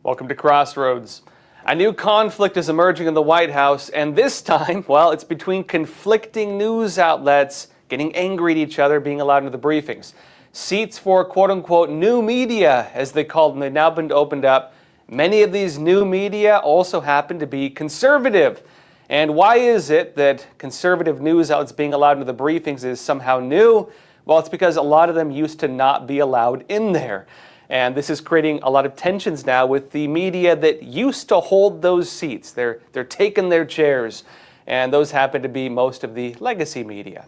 Welcome to Crossroads. A new conflict is emerging in the White House, and this time, well, it's between conflicting news outlets getting angry at each other, being allowed into the briefings. Seats for quote-unquote new media, as they call them, they've now been opened up. Many of these new media also happen to be conservative. And why is it that conservative news outlets being allowed into the briefings is somehow new? Well, it's because a lot of them used to not be allowed in there. And this is creating a lot of tensions now with the media that used to hold those seats. They're taking their chairs, and those happen to be most of the legacy media.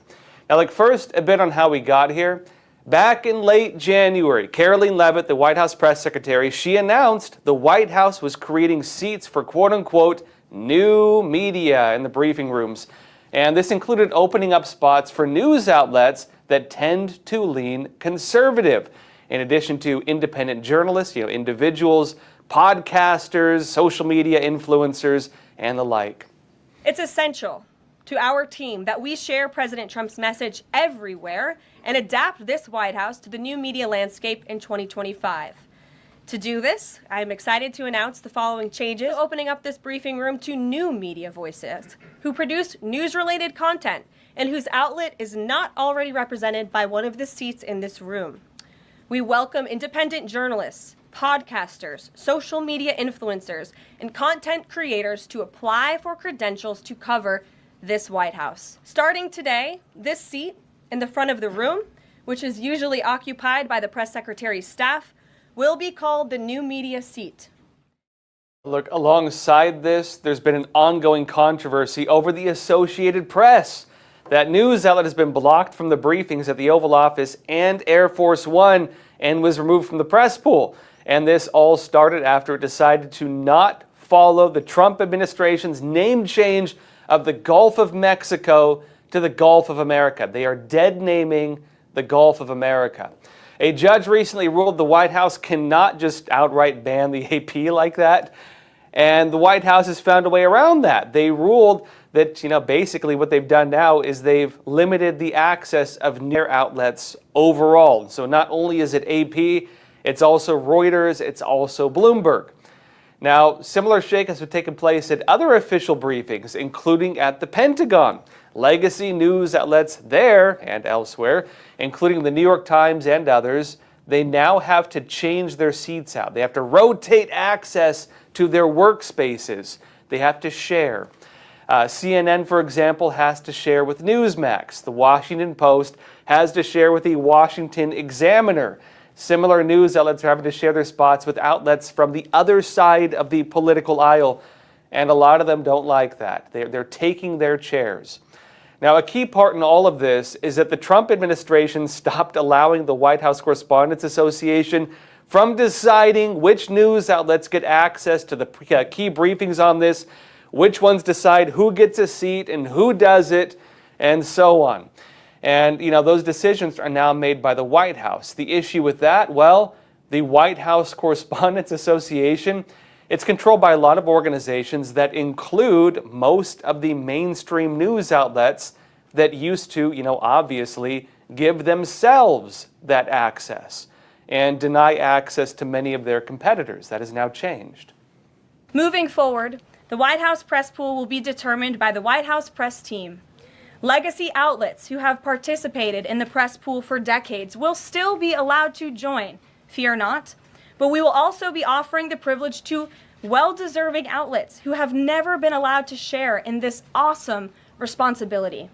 Now, first, a bit on how we got here. Back in late January, Karoline Leavitt, the White House press secretary, she announced the White House was creating seats for quote-unquote new media in the briefing rooms. And this included opening up spots for news outlets that tend to lean conservative, in addition to independent journalists, individuals, podcasters, social media influencers, and the like. It's essential to our team that we share President Trump's message everywhere and adapt this White House to the new media landscape in 2025. To do this, I'm excited to announce the following changes, opening up this briefing room to new media voices who produce news-related content and whose outlet is not already represented by one of the seats in this room. We welcome independent journalists, podcasters, social media influencers, and content creators to apply for credentials to cover this White House. Starting today, this seat in the front of the room, which is usually occupied by the press secretary's staff, will be called the new media seat. Look, alongside this, there's been an ongoing controversy over the Associated Press. That news outlet has been blocked from the briefings at the Oval Office and Air Force One and was removed from the press pool. And this all started after it decided to not follow the Trump administration's name change of the Gulf of Mexico to the Gulf of America. They are dead naming the Gulf of America. A judge recently ruled the White House cannot just outright ban the AP like that. And the White House has found a way around that. They ruled that, basically what they've done now is they've limited the access of news outlets overall. So not only is it AP, it's also Reuters, it's also Bloomberg. Now, similar shakeups have taken place at other official briefings, including at the Pentagon. Legacy news outlets there and elsewhere, including the New York Times and others, they now have to change their seats out. They have to rotate access to their workspaces. They have to share. CNN, for example, has to share with Newsmax. The Washington Post has to share with the Washington Examiner. Similar news outlets are having to share their spots with outlets from the other side of the political aisle, and a lot of them don't like that. They're taking their chairs. Now, a key part in all of this is that the Trump administration stopped allowing the White House Correspondents Association from deciding which news outlets get access to the key briefings on this, which ones decide who gets a seat and who does it, and so on. And, those decisions are now made by the White House. The issue with that, well, the White House Correspondents Association, it's controlled by a lot of organizations that include most of the mainstream news outlets that used to, obviously give themselves that access and deny access to many of their competitors. That has now changed. Moving forward, the White House press pool will be determined by the White House press team. Legacy outlets who have participated in the press pool for decades will still be allowed to join, fear not, but we will also be offering the privilege to well-deserving outlets who have never been allowed to share in this awesome responsibility.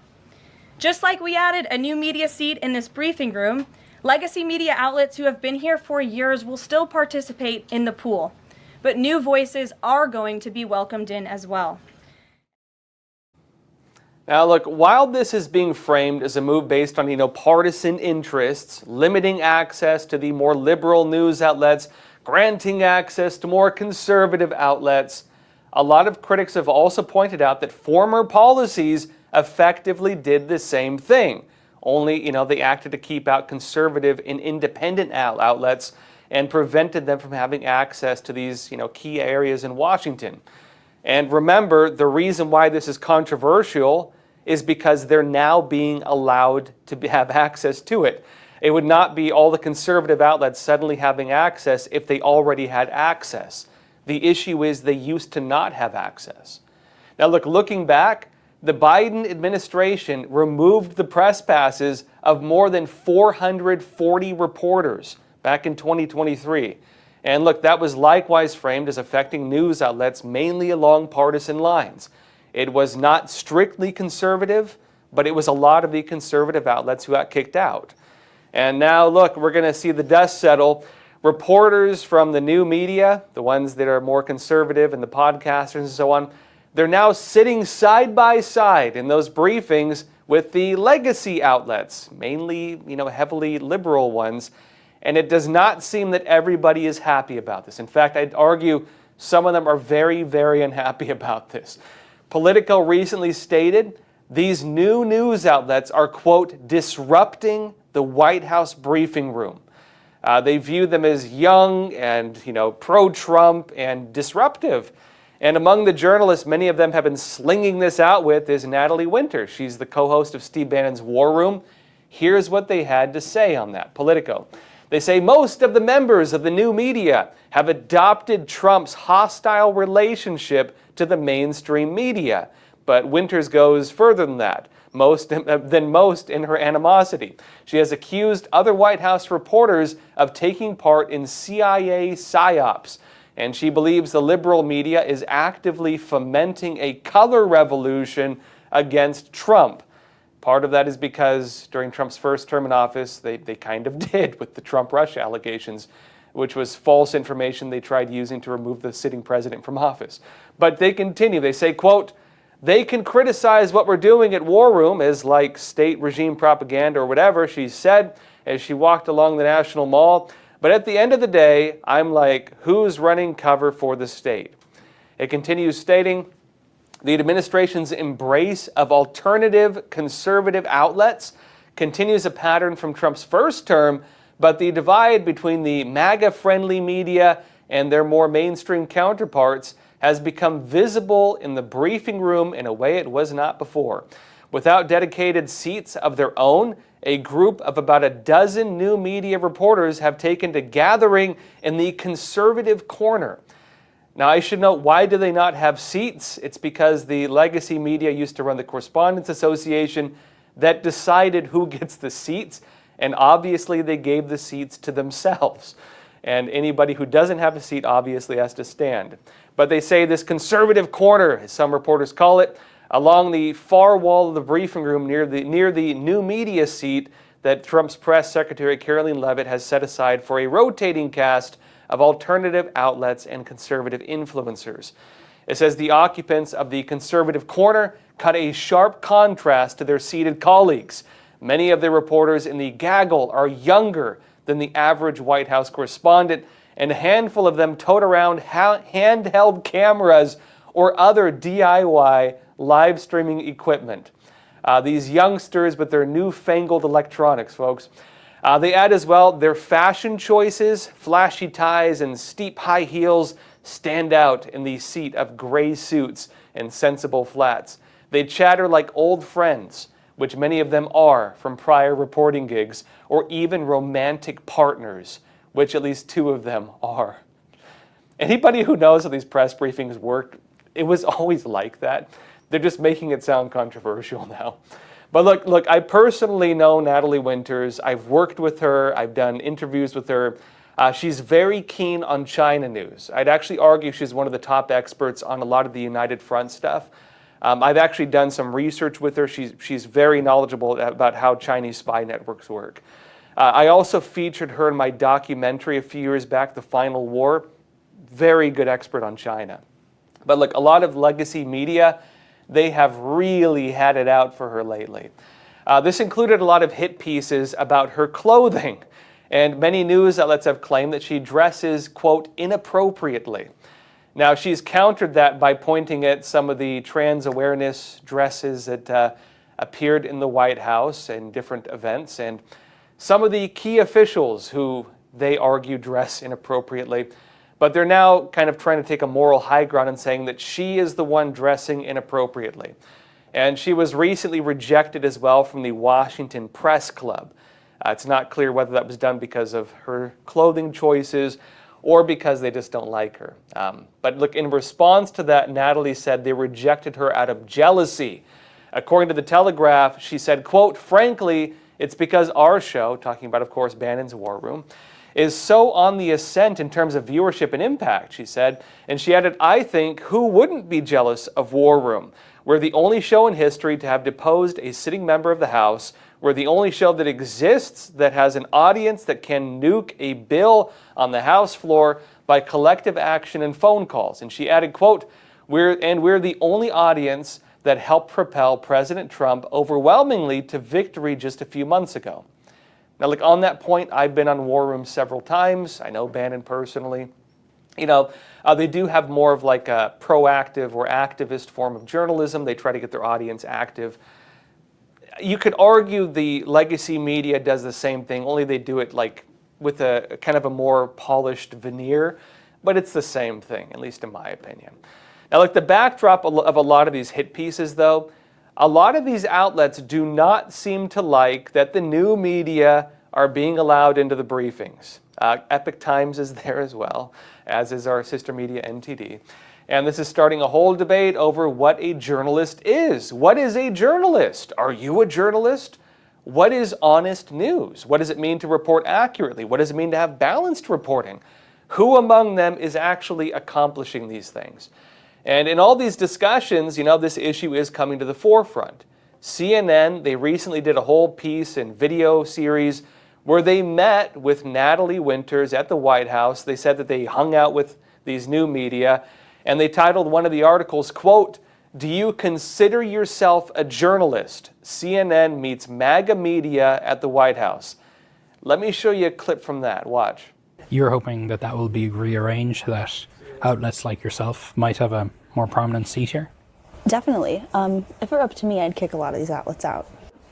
Just like we added a new media seat in this briefing room, legacy media outlets who have been here for years will still participate in the pool, but new voices are going to be welcomed in as well. Now, look, while this is being framed as a move based on, partisan interests, limiting access to the more liberal news outlets, granting access to more conservative outlets, a lot of critics have also pointed out that former policies effectively did the same thing. Only, they acted to keep out conservative and independent outlets and prevented them from having access to these, key areas in Washington. And remember, the reason why this is controversial is because they're now being allowed to have access to it. It would not be all the conservative outlets suddenly having access if they already had access. The issue is they used to not have access. Now look, looking back, the Biden administration removed the press passes of more than 440 reporters back in 2023. And look, that was likewise framed as affecting news outlets mainly along partisan lines. It was not strictly conservative, but it was a lot of the conservative outlets who got kicked out. And now look, we're going to see the dust settle. Reporters from the new media, the ones that are more conservative and the podcasters and so on, they're now sitting side by side in those briefings with the legacy outlets, mainly, heavily liberal ones. And it does not seem that everybody is happy about this. In fact, I'd argue some of them are very, very unhappy about this. Politico recently stated these new news outlets are, quote, disrupting the White House briefing room. They view them as young and, pro-Trump and disruptive. And among the journalists, many of them have been slinging this out with is Natalie Winters. She's the co-host of Steve Bannon's War Room. Here's what they had to say on that. Politico. They say most of the members of the new media have adopted Trump's hostile relationship to the mainstream media. But Winters goes further than that, most in her animosity. She has accused other White House reporters of taking part in CIA psyops. And she believes the liberal media is actively fomenting a color revolution against Trump. Part of that is because during Trump's first term in office, they kind of did with the Trump-Russia allegations, which was false information they tried using to remove the sitting president from office. But they continue. They say, quote, they can criticize what we're doing at War Room as like state regime propaganda or whatever, she said as she walked along the National Mall. But at the end of the day, I'm like, who's running cover for the state? It continues stating, the administration's embrace of alternative conservative outlets continues a pattern from Trump's first term, but the divide between the MAGA-friendly media and their more mainstream counterparts has become visible in the briefing room in a way it was not before. Without dedicated seats of their own, a group of about a dozen new media reporters have taken to gathering in the conservative corner. Now, I should note, why do they not have seats? It's because the legacy media used to run the Correspondents Association that decided who gets the seats, and obviously they gave the seats to themselves. And anybody who doesn't have a seat obviously has to stand. But they say this conservative corner, as some reporters call it, along the far wall of the briefing room near the new media seat that Trump's press secretary Karoline Leavitt has set aside for a rotating cast of alternative outlets and conservative influencers. It says the occupants of the conservative corner cut a sharp contrast to their seated colleagues. Many of the reporters in the gaggle are younger than the average White House correspondent, and a handful of them tote around handheld cameras or other DIY live streaming equipment. These youngsters with their newfangled electronics, folks. They add as well, their fashion choices, flashy ties and steep high heels stand out in the seat of gray suits and sensible flats. They chatter like old friends, which many of them are from prior reporting gigs, or even romantic partners, which at least two of them are. Anybody who knows how these press briefings worked, it was always like that. They're just making it sound controversial now. But look, I personally know Natalie Winters. I've worked with her. I've done interviews with her. She's very keen on China news. I'd actually argue she's one of the top experts on a lot of the United Front stuff. I've actually done some research with her. She's very knowledgeable about how Chinese spy networks work. I also featured her in my documentary a few years back, The Final War. Very good expert on China. But look, a lot of legacy media, they have really had it out for her lately. This included a lot of hit pieces about her clothing, and many news outlets have claimed that she dresses, quote, inappropriately. Now, she's countered that by pointing at some of the trans awareness dresses that appeared in the White House and different events, and some of the key officials who they argue dress inappropriately. But they're now kind of trying to take a moral high ground and saying that she is the one dressing inappropriately. And she was recently rejected as well from the Washington Press Club. It's not clear whether that was done because of her clothing choices or because they just don't like her. But look, in response to that, Natalie said they rejected her out of jealousy. According to the Telegraph, she said, quote, "Frankly, it's because our show," talking about, of course, Bannon's War Room, "is so on the ascent in terms of viewership and impact," she said. And she added, "I think who wouldn't be jealous of War Room? We're the only show in history to have deposed a sitting member of the House. We're the only show that exists that has an audience that can nuke a bill on the House floor by collective action and phone calls." And she added, quote, we're the only audience that helped propel President Trump overwhelmingly to victory just a few months ago." Now, look, on that point, I've been on War Room several times. I know Bannon personally. They do have more of like a proactive or activist form of journalism. They try to get their audience active. You could argue the legacy media does the same thing, only they do it like with a kind of a more polished veneer, but it's the same thing, at least in my opinion. Now, like the backdrop of a lot of these hit pieces, though, a lot of these outlets do not seem to like that the new media are being allowed into the briefings. Epoch Times is there as well, as is our sister media NTD. And this is starting a whole debate over what a journalist is. What is a journalist? Are you a journalist? What is honest news? What does it mean to report accurately? What does it mean to have balanced reporting? Who among them is actually accomplishing these things? And in all these discussions, this issue is coming to the forefront. CNN, they recently did a whole piece and video series where they met with Natalie Winters at the White House. They said that they hung out with these new media, and they titled one of the articles, quote, "Do you consider yourself a journalist? CNN meets MAGA media at the White House." Let me show you a clip from that. Watch. You're hoping that that will be rearranged, that outlets like yourself might have a more prominent seat here? Definitely. If it were up to me, I'd kick a lot of these outlets out.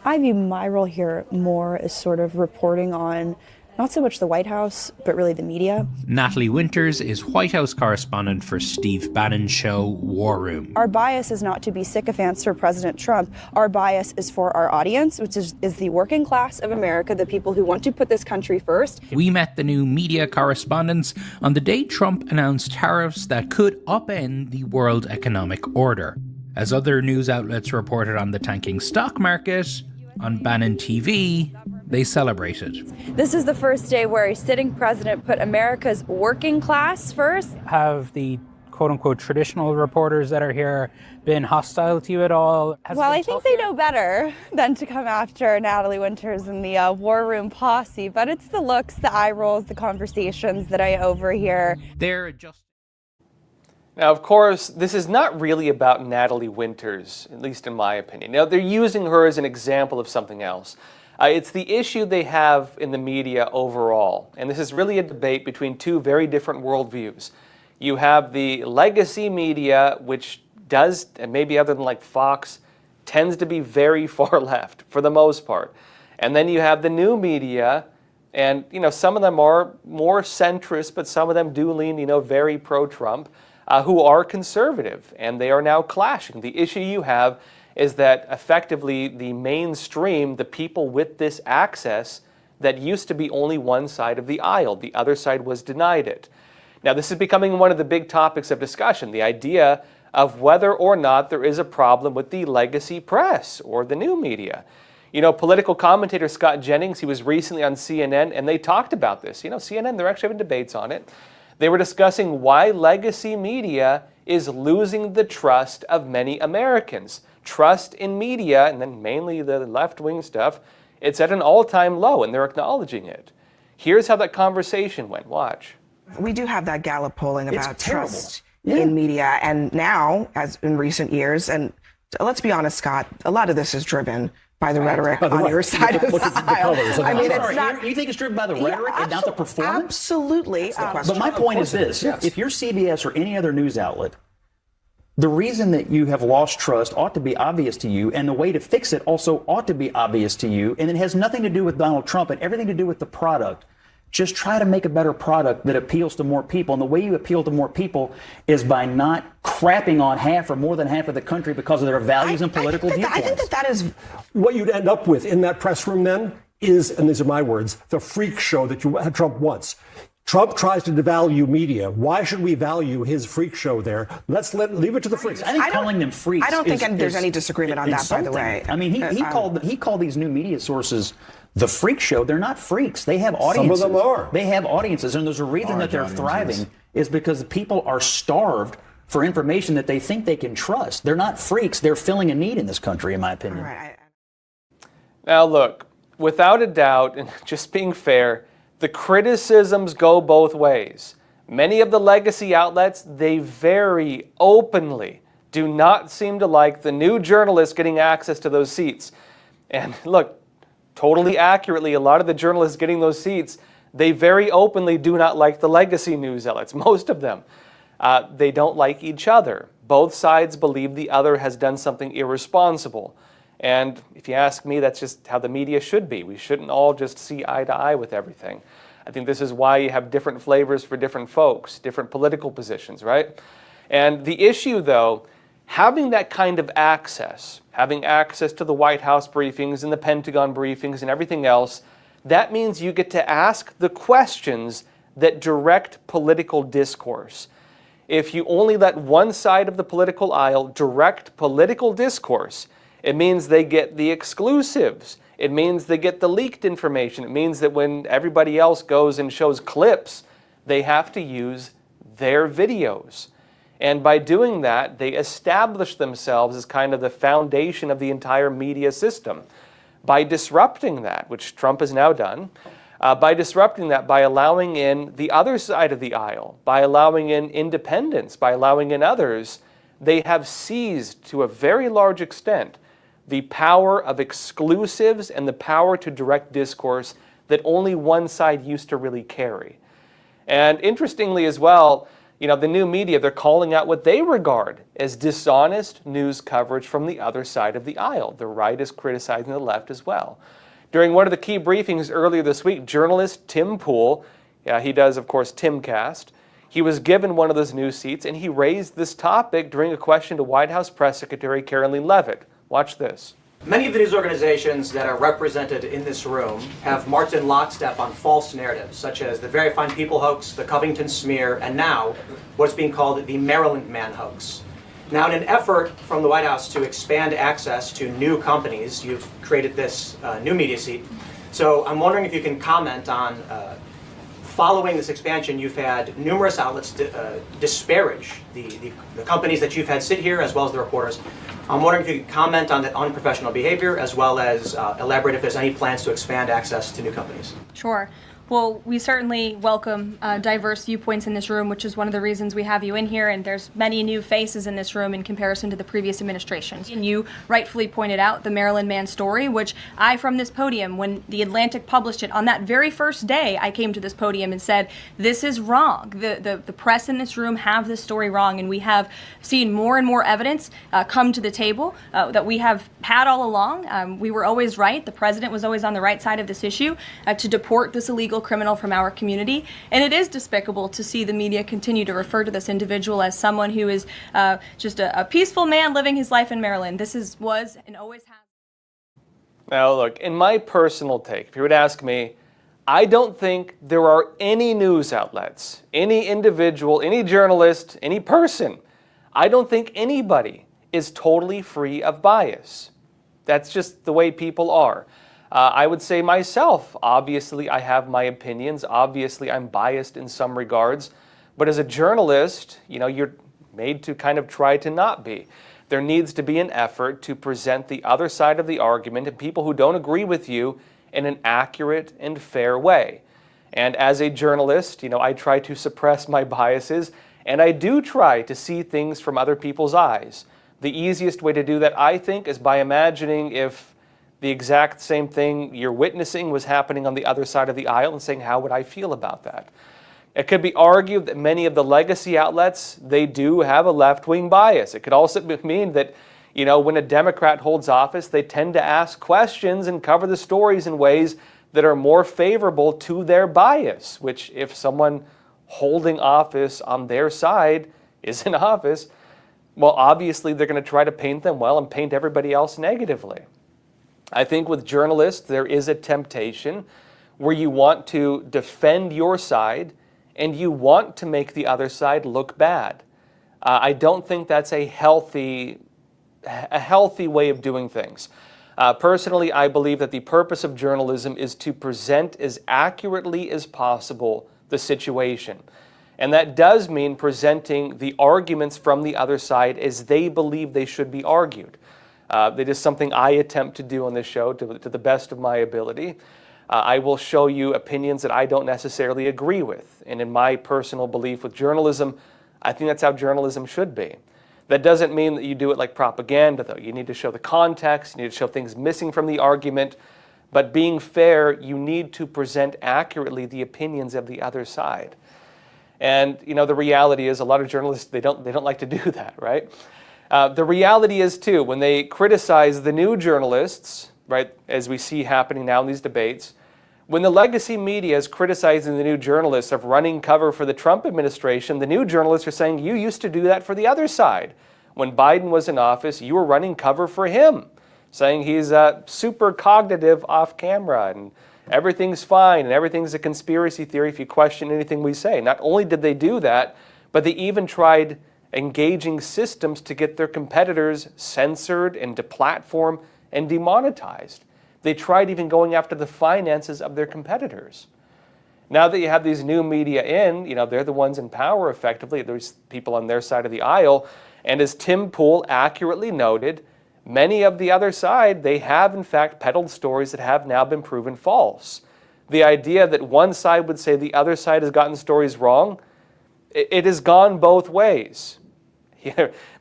I view my role here more as sort of reporting on not so much the White House, but really the media. Natalie Winters is White House correspondent for Steve Bannon's show War Room. Our bias is not to be sycophants for President Trump. Our bias is for our audience, which is the working class of America, the people who want to put this country first. We met the new media correspondents on the day Trump announced tariffs that could upend the world economic order. As other news outlets reported on the tanking stock market, on Bannon TV, they celebrated. This is the first day where a sitting president put America's working class first. Have the quote-unquote traditional reporters that are here been hostile to you at all? Well, I think they know better than to come after Natalie Winters and the War Room posse, but it's the looks, the eye rolls, the conversations that I overhear. They're just... Now, of course, this is not really about Natalie Winters, at least in my opinion. Now, they're using her as an example of something else. It's the issue they have in the media overall. And this is really a debate between two very different worldviews. You have the legacy media, which does, and maybe other than like Fox, tends to be very far left for the most part. And then you have the new media, and some of them are more centrist, but some of them do lean, very pro-Trump. Who are conservative, and they are now clashing. The issue you have is that effectively the mainstream, the people with this access that used to be only one side of the aisle, the other side was denied it. Now, this is becoming one of the big topics of discussion, the idea of whether or not there is a problem with the legacy press or the new media. Political commentator Scott Jennings, he was recently on CNN, and they talked about this. CNN, they're actually having debates on it. They were discussing why legacy media is losing the trust of many Americans. Trust in media, and then mainly the left-wing stuff, it's at an all-time low, and they're acknowledging it. Here's how that conversation went. Watch. We do have that Gallup polling about trust in media, and now, as in recent years, and let's be honest, Scott, a lot of this is driven by the rhetoric on your side of the aisle. I mean, it's not. You think it's driven by the rhetoric and not the performance? Absolutely. But my point is this: if you're CBS or any other news outlet, the reason that you have lost trust ought to be obvious to you, and the way to fix it also ought to be obvious to you, and it has nothing to do with Donald Trump and everything to do with the product. Just try to make a better product that appeals to more people. And the way you appeal to more people is by not crapping on half or more than half of the country because of their values and political viewpoints. I think that is what you'd end up with in that press room then is, and these are my words, the freak show that Trump wants. Trump tries to devalue media. Why should we value his freak show there? Leave it to the freaks. I think calling them freaks. I don't think there's any disagreement on that, by the way. I mean, he called these new media sources the freak show. They're not freaks. They have audiences. Some of them are. They have audiences, and there's a reason that they're thriving is because people are starved for information that they think they can trust. They're not freaks. They're filling a need in this country, in my opinion. Right. Now, look, without a doubt, and just being fair, the criticisms go both ways. Many of the legacy outlets, they very openly do not seem to like the new journalists getting access to those seats. And look, totally accurately, a lot of the journalists getting those seats, they very openly do not like the legacy news outlets, most of them. They don't like each other. Both sides believe the other has done something irresponsible. And if you ask me, that's just how the media should be. We shouldn't all just see eye to eye with everything. I think this is why you have different flavors for different folks, different political positions, right? And the issue, though, having that kind of access, having access to the White House briefings and the Pentagon briefings and everything else, that means you get to ask the questions that direct political discourse. If you only let one side of the political aisle direct political discourse, it means they get the exclusives. It means they get the leaked information. It means that when everybody else goes and shows clips, they have to use their videos. And by doing that, they establish themselves as kind of the foundation of the entire media system. By disrupting that, which Trump has now done, by disrupting that, by allowing in the other side of the aisle, by allowing in independents, by allowing in others, they have seized to a very large extent the power of exclusives and the power to direct discourse that only one side used to really carry. And interestingly as well, the new media, they're calling out what they regard as dishonest news coverage from the other side of the aisle. The right is criticizing the left as well. During one of the key briefings earlier this week, journalist Tim Pool, he does, of course, Timcast, he was given one of those news seats, and he raised this topic during a question to White House Press Secretary Caroline Leavitt. Watch this. Many of the news organizations that are represented in this room have marched in lockstep on false narratives, such as the Very Fine People hoax, the Covington smear, and now what's being called the Maryland Man hoax. Now, in an effort from the White House to expand access to new companies, you've created this new media seat. So I'm wondering if you can comment on, following this expansion, you've had numerous outlets disparage the companies that you've had sit here, as well as the reporters. I'm wondering if you could comment on that unprofessional behavior, as well as elaborate if there's any plans to expand access to new companies. Sure. Well, we certainly welcome diverse viewpoints in this room, which is one of the reasons we have you in here, and there's many new faces in this room in comparison to the previous administrations. And you rightfully pointed out the Maryland Man story, which I, from this podium, when The Atlantic published it, on that very first day, I came to this podium and said, this is wrong. The press in this room have this story wrong, and we have seen more and more evidence come to the table that we have had all along. We were always right. The president was always on the right side of this issue to deport this illegal criminal from our community, and it is despicable to see the media continue to refer to this individual as someone who is just a peaceful man living his life in Maryland. This was and always has. Now look, in my personal take, if you would ask me, I don't think there are any news outlets, any individual, any journalist, any person, I don't think anybody is totally free of bias. That's just the way people are. I would say myself, obviously I have my opinions, obviously I'm biased in some regards, but as a journalist, you're made to kind of try to not be. There needs to be an effort to present the other side of the argument and people who don't agree with you in an accurate and fair way. And as a journalist, I try to suppress my biases, and I do try to see things from other people's eyes. The easiest way to do that, I think, is by imagining if the exact same thing you're witnessing was happening on the other side of the aisle and saying, how would I feel about that? It could be argued that many of the legacy outlets, they do have a left-wing bias. It could also mean that, when a Democrat holds office, they tend to ask questions and cover the stories in ways that are more favorable to their bias, which if someone holding office on their side is in office, well, obviously they're going to try to paint them well and paint everybody else negatively. I think with journalists, there is a temptation where you want to defend your side and you want to make the other side look bad. I don't think that's a healthy way of doing things. Personally, I believe that the purpose of journalism is to present as accurately as possible the situation. And that does mean presenting the arguments from the other side as they believe they should be argued. That is something I attempt to do on this show to the best of my ability. I will show you opinions that I don't necessarily agree with. And in my personal belief with journalism, I think that's how journalism should be. That doesn't mean that you do it like propaganda, though. You need to show the context, you need to show things missing from the argument. But being fair, you need to present accurately the opinions of the other side. And the reality is a lot of journalists, they don't like to do that, right? The reality is, too, when they criticize the new journalists, right, as we see happening now in these debates, when the legacy media is criticizing the new journalists of running cover for the Trump administration, the new journalists are saying, you used to do that for the other side. When Biden was in office, you were running cover for him, saying he's super cognitive off camera and everything's fine and everything's a conspiracy theory if you question anything we say. Not only did they do that, but they even tried engaging systems to get their competitors censored and deplatformed and demonetized. They tried even going after the finances of their competitors. Now that you have these new media in, they're the ones in power effectively. There's people on their side of the aisle. And as Tim Pool accurately noted, many of the other side, they have in fact peddled stories that have now been proven false. The idea that one side would say the other side has gotten stories wrong, it has gone both ways.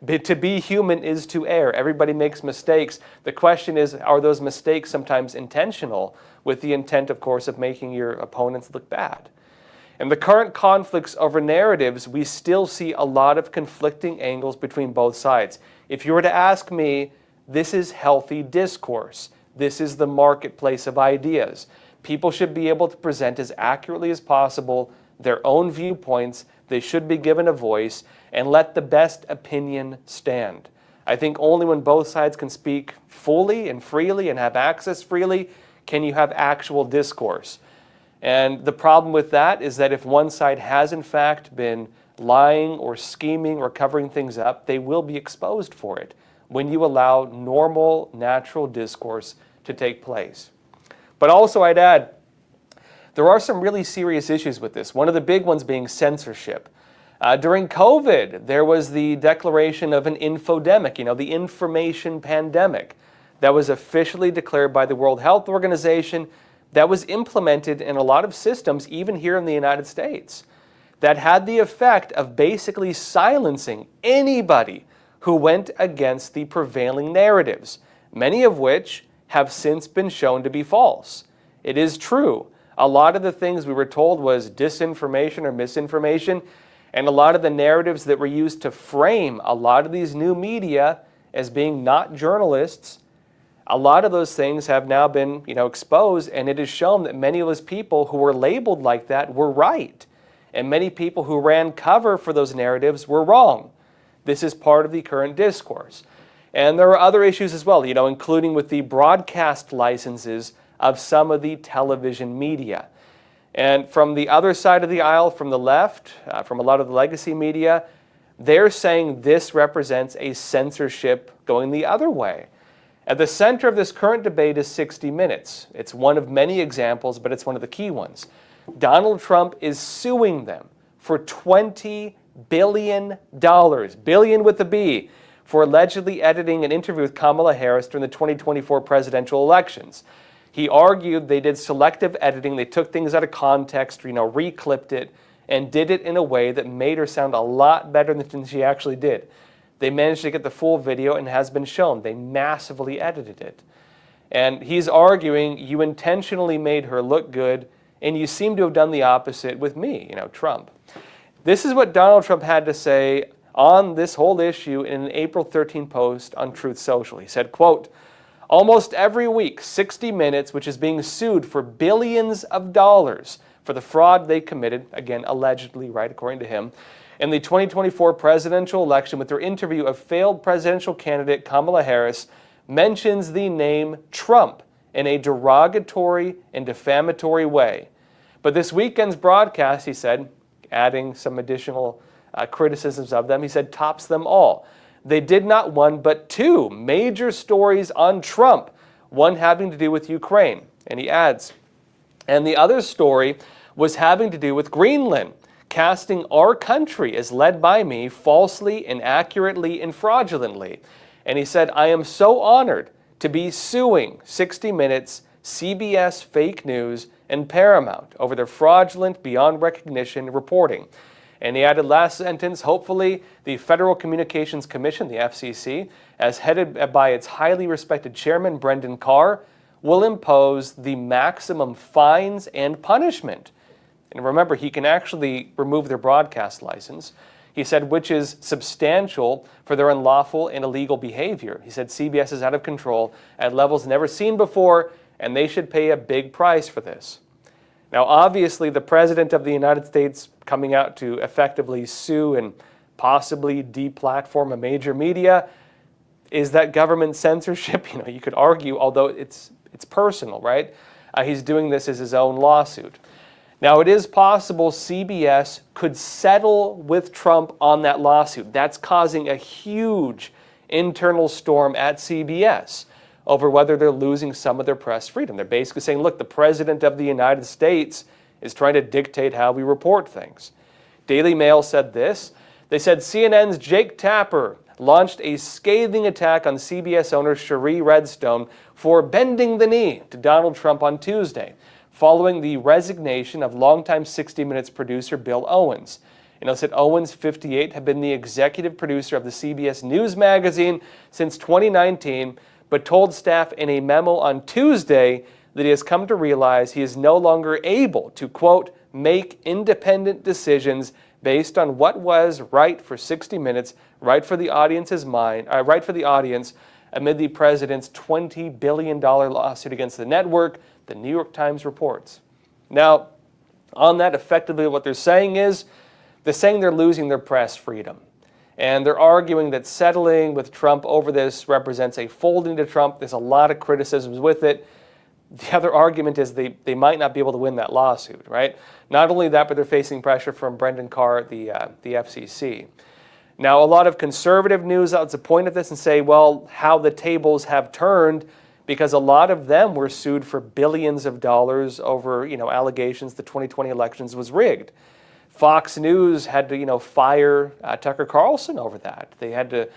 To be human is to err. Everybody makes mistakes. The question is, are those mistakes sometimes intentional, with the intent, of course, of making your opponents look bad? In the current conflicts over narratives, we still see a lot of conflicting angles between both sides. If you were to ask me, this is healthy discourse. This is the marketplace of ideas. People should be able to present as accurately as possible their own viewpoints. They should be given a voice and let the best opinion stand. I think only when both sides can speak fully and freely and have access freely can you have actual discourse. And the problem with that is that if one side has in fact been lying or scheming or covering things up, they will be exposed for it when you allow normal, natural discourse to take place. But also I'd add, there are some really serious issues with this. One of the big ones being censorship. During COVID, there was the declaration of an infodemic, the information pandemic, that was officially declared by the World Health Organization, that was implemented in a lot of systems, even here in the United States, that had the effect of basically silencing anybody who went against the prevailing narratives, many of which have since been shown to be false. It is true. A lot of the things we were told was disinformation or misinformation, and a lot of the narratives that were used to frame a lot of these new media as being not journalists, a lot of those things have now been, exposed, and it has shown that many of those people who were labeled like that were right, and many people who ran cover for those narratives were wrong. This is part of the current discourse. And there are other issues as well, including with the broadcast licenses of some of the television media. And from the other side of the aisle, from the left, from a lot of the legacy media, they're saying this represents a censorship going the other way. At the center of this current debate is 60 Minutes. It's one of many examples, but it's one of the key ones. Donald Trump is suing them for $20 billion, billion with a B, for allegedly editing an interview with Kamala Harris during the 2024 presidential elections. He argued they did selective editing, they took things out of context, re-clipped it, and did it in a way that made her sound a lot better than she actually did. They managed to get the full video and has been shown. They massively edited it. And he's arguing you intentionally made her look good, and you seem to have done the opposite with me, Trump. This is what Donald Trump had to say on this whole issue in an April 13 post on Truth Social. He said, quote, "Almost every week, 60 Minutes, which is being sued for billions of dollars for the fraud they committed, again, allegedly, right, according to him, in the 2024 presidential election with their interview of failed presidential candidate Kamala Harris, mentions the name Trump in a derogatory and defamatory way. But this weekend's broadcast," he said, adding some additional criticisms of them. He said, tops them all. They did not one but two major stories on Trump, one having to do with Ukraine. And he adds, and the other story was having to do with Greenland, casting our country as led by me falsely, inaccurately, and fraudulently. And he said, I am so honored to be suing 60 Minutes, CBS Fake News, and Paramount over their fraudulent, beyond recognition reporting. And he added last sentence, hopefully the Federal Communications Commission, the FCC, as headed by its highly respected chairman, Brendan Carr, will impose the maximum fines and punishment. And remember, he can actually remove their broadcast license. He said, which is substantial for their unlawful and illegal behavior. He said CBS is out of control at levels never seen before, and they should pay a big price for this. Now, obviously, the President of the United States coming out to effectively sue and possibly deplatform a major media, is that government censorship? You know, you could argue, although it's personal, right? He's doing this as his own lawsuit. Now, it is possible CBS could settle with Trump on that lawsuit. That's causing a huge internal storm at CBS over whether they're losing some of their press freedom. They're basically saying, look, the President of the United States is trying to dictate how we report things. Daily Mail said this. They said CNN's Jake Tapper launched a scathing attack on CBS owner Cherie Redstone for bending the knee to Donald Trump on Tuesday, following the resignation of longtime 60 Minutes producer Bill Owens. You know, said Owens, 58, had been the executive producer of the CBS News magazine since 2019, but told staff in a memo on Tuesday that he has come to realize he is no longer able to, quote, make independent decisions based on what was right for 60 Minutes, right for the audience's mind, right for the audience, amid the president's $20 billion lawsuit against the network, the New York Times reports. Now, on that, effectively what they're saying is, they're saying they're losing their press freedom. And they're arguing that settling with Trump over this represents a folding to Trump. There's a lot of criticisms with it. The other argument is they might not be able to win that lawsuit, right? Not only that, but they're facing pressure from Brendan Carr at the FCC. Now, a lot of conservative news outlets point at this and say, well, how the tables have turned, because a lot of them were sued for billions of dollars over, allegations the 2020 elections was rigged. Fox News had to, fire Tucker Carlson over that. They had to,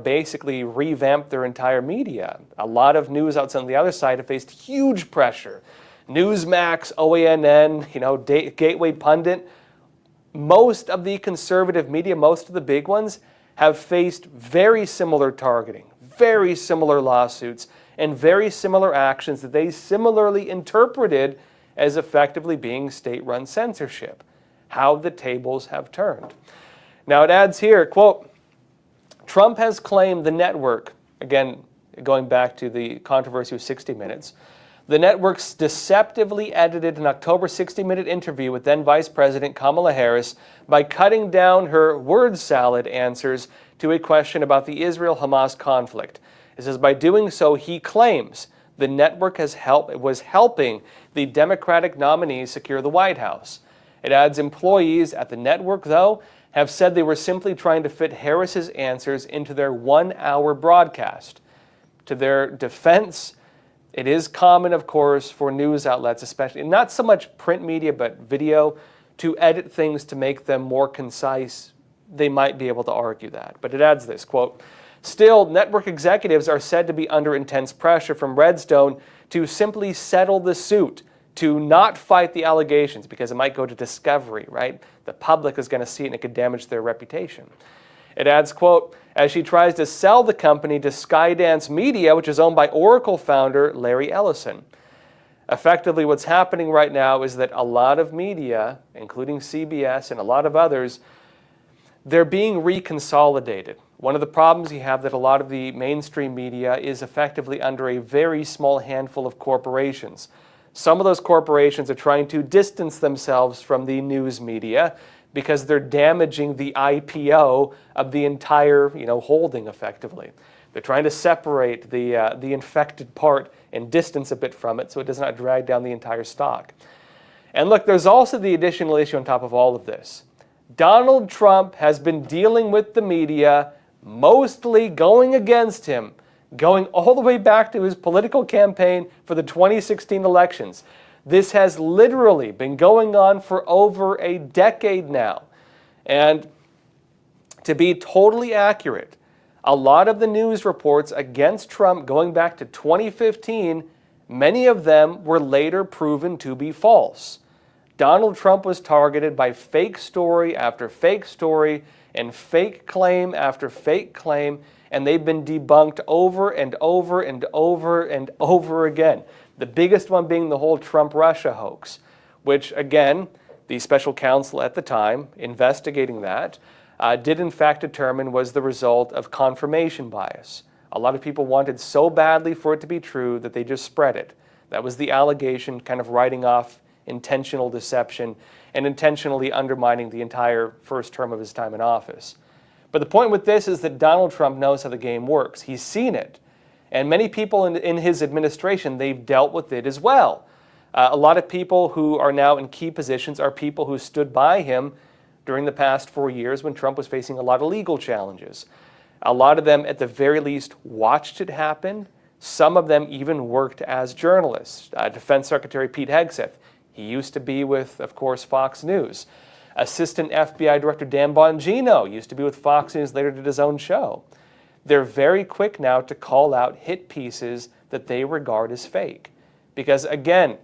basically revamp their entire media. A lot of news outlets on the other side have faced huge pressure. Newsmax, OANN, Gateway Pundit. Most of the conservative media, most of the big ones, have faced very similar targeting, very similar lawsuits, and very similar actions that they similarly interpreted as effectively being state-run censorship. How the tables have turned. Now it adds here, quote, Trump has claimed the network, again, going back to the controversy with 60 Minutes, the network's deceptively edited an October 60-minute interview with then Vice President Kamala Harris by cutting down her word salad answers to a question about the Israel-Hamas conflict. It says, by doing so, he claims the network was helping the Democratic nominees secure the White House. It adds, employees at the network, though, have said they were simply trying to fit Harris's answers into their 1-hour broadcast. To their defense, it is common, of course, for news outlets, especially, not so much print media, but video, to edit things to make them more concise. They might be able to argue that. But it adds this, quote, still, network executives are said to be under intense pressure from Redstone to simply settle the suit, to not fight the allegations, because it might go to discovery, right? The public is going to see it and it could damage their reputation. It adds, quote, as she tries to sell the company to Skydance Media, which is owned by Oracle founder Larry Ellison. Effectively, what's happening right now is that a lot of media, including CBS and a lot of others, they're being reconsolidated. One of the problems you have that a lot of the mainstream media is effectively under a very small handful of corporations. Some of those corporations are trying to distance themselves from the news media because they're damaging the IPO of the entire, holding effectively. They're trying to separate the infected part and distance a bit from it so it does not drag down the entire stock. And look, there's also the additional issue on top of all of this. Donald Trump has been dealing with the media, mostly going against him, going all the way back to his political campaign for the 2016 elections. This has literally been going on for over a decade now. And to be totally accurate, a lot of the news reports against Trump going back to 2015, many of them were later proven to be false. Donald Trump was targeted by fake story after fake story and fake claim after fake claim, and they've been debunked over and over and over and over again. The biggest one being the whole Trump-Russia hoax, which, again, the special counsel at the time investigating that did in fact determine was the result of confirmation bias. A lot of people wanted so badly for it to be true that they just spread it. That was the allegation, kind of writing off intentional deception and intentionally undermining the entire first term of his time in office. But the point with this is that Donald Trump knows how the game works. He's seen it. And many people in his administration, they've dealt with it as well. A lot of people who are now in key positions are people who stood by him during the past 4 years when Trump was facing a lot of legal challenges. A lot of them, at the very least, watched it happen. Some of them even worked as journalists. Defense Secretary Pete Hegseth, he used to be with, of course, Fox News. Assistant FBI Director Dan Bongino used to be with Fox News, later did his own show. They're very quick now to call out hit pieces that they regard as fake. Because again,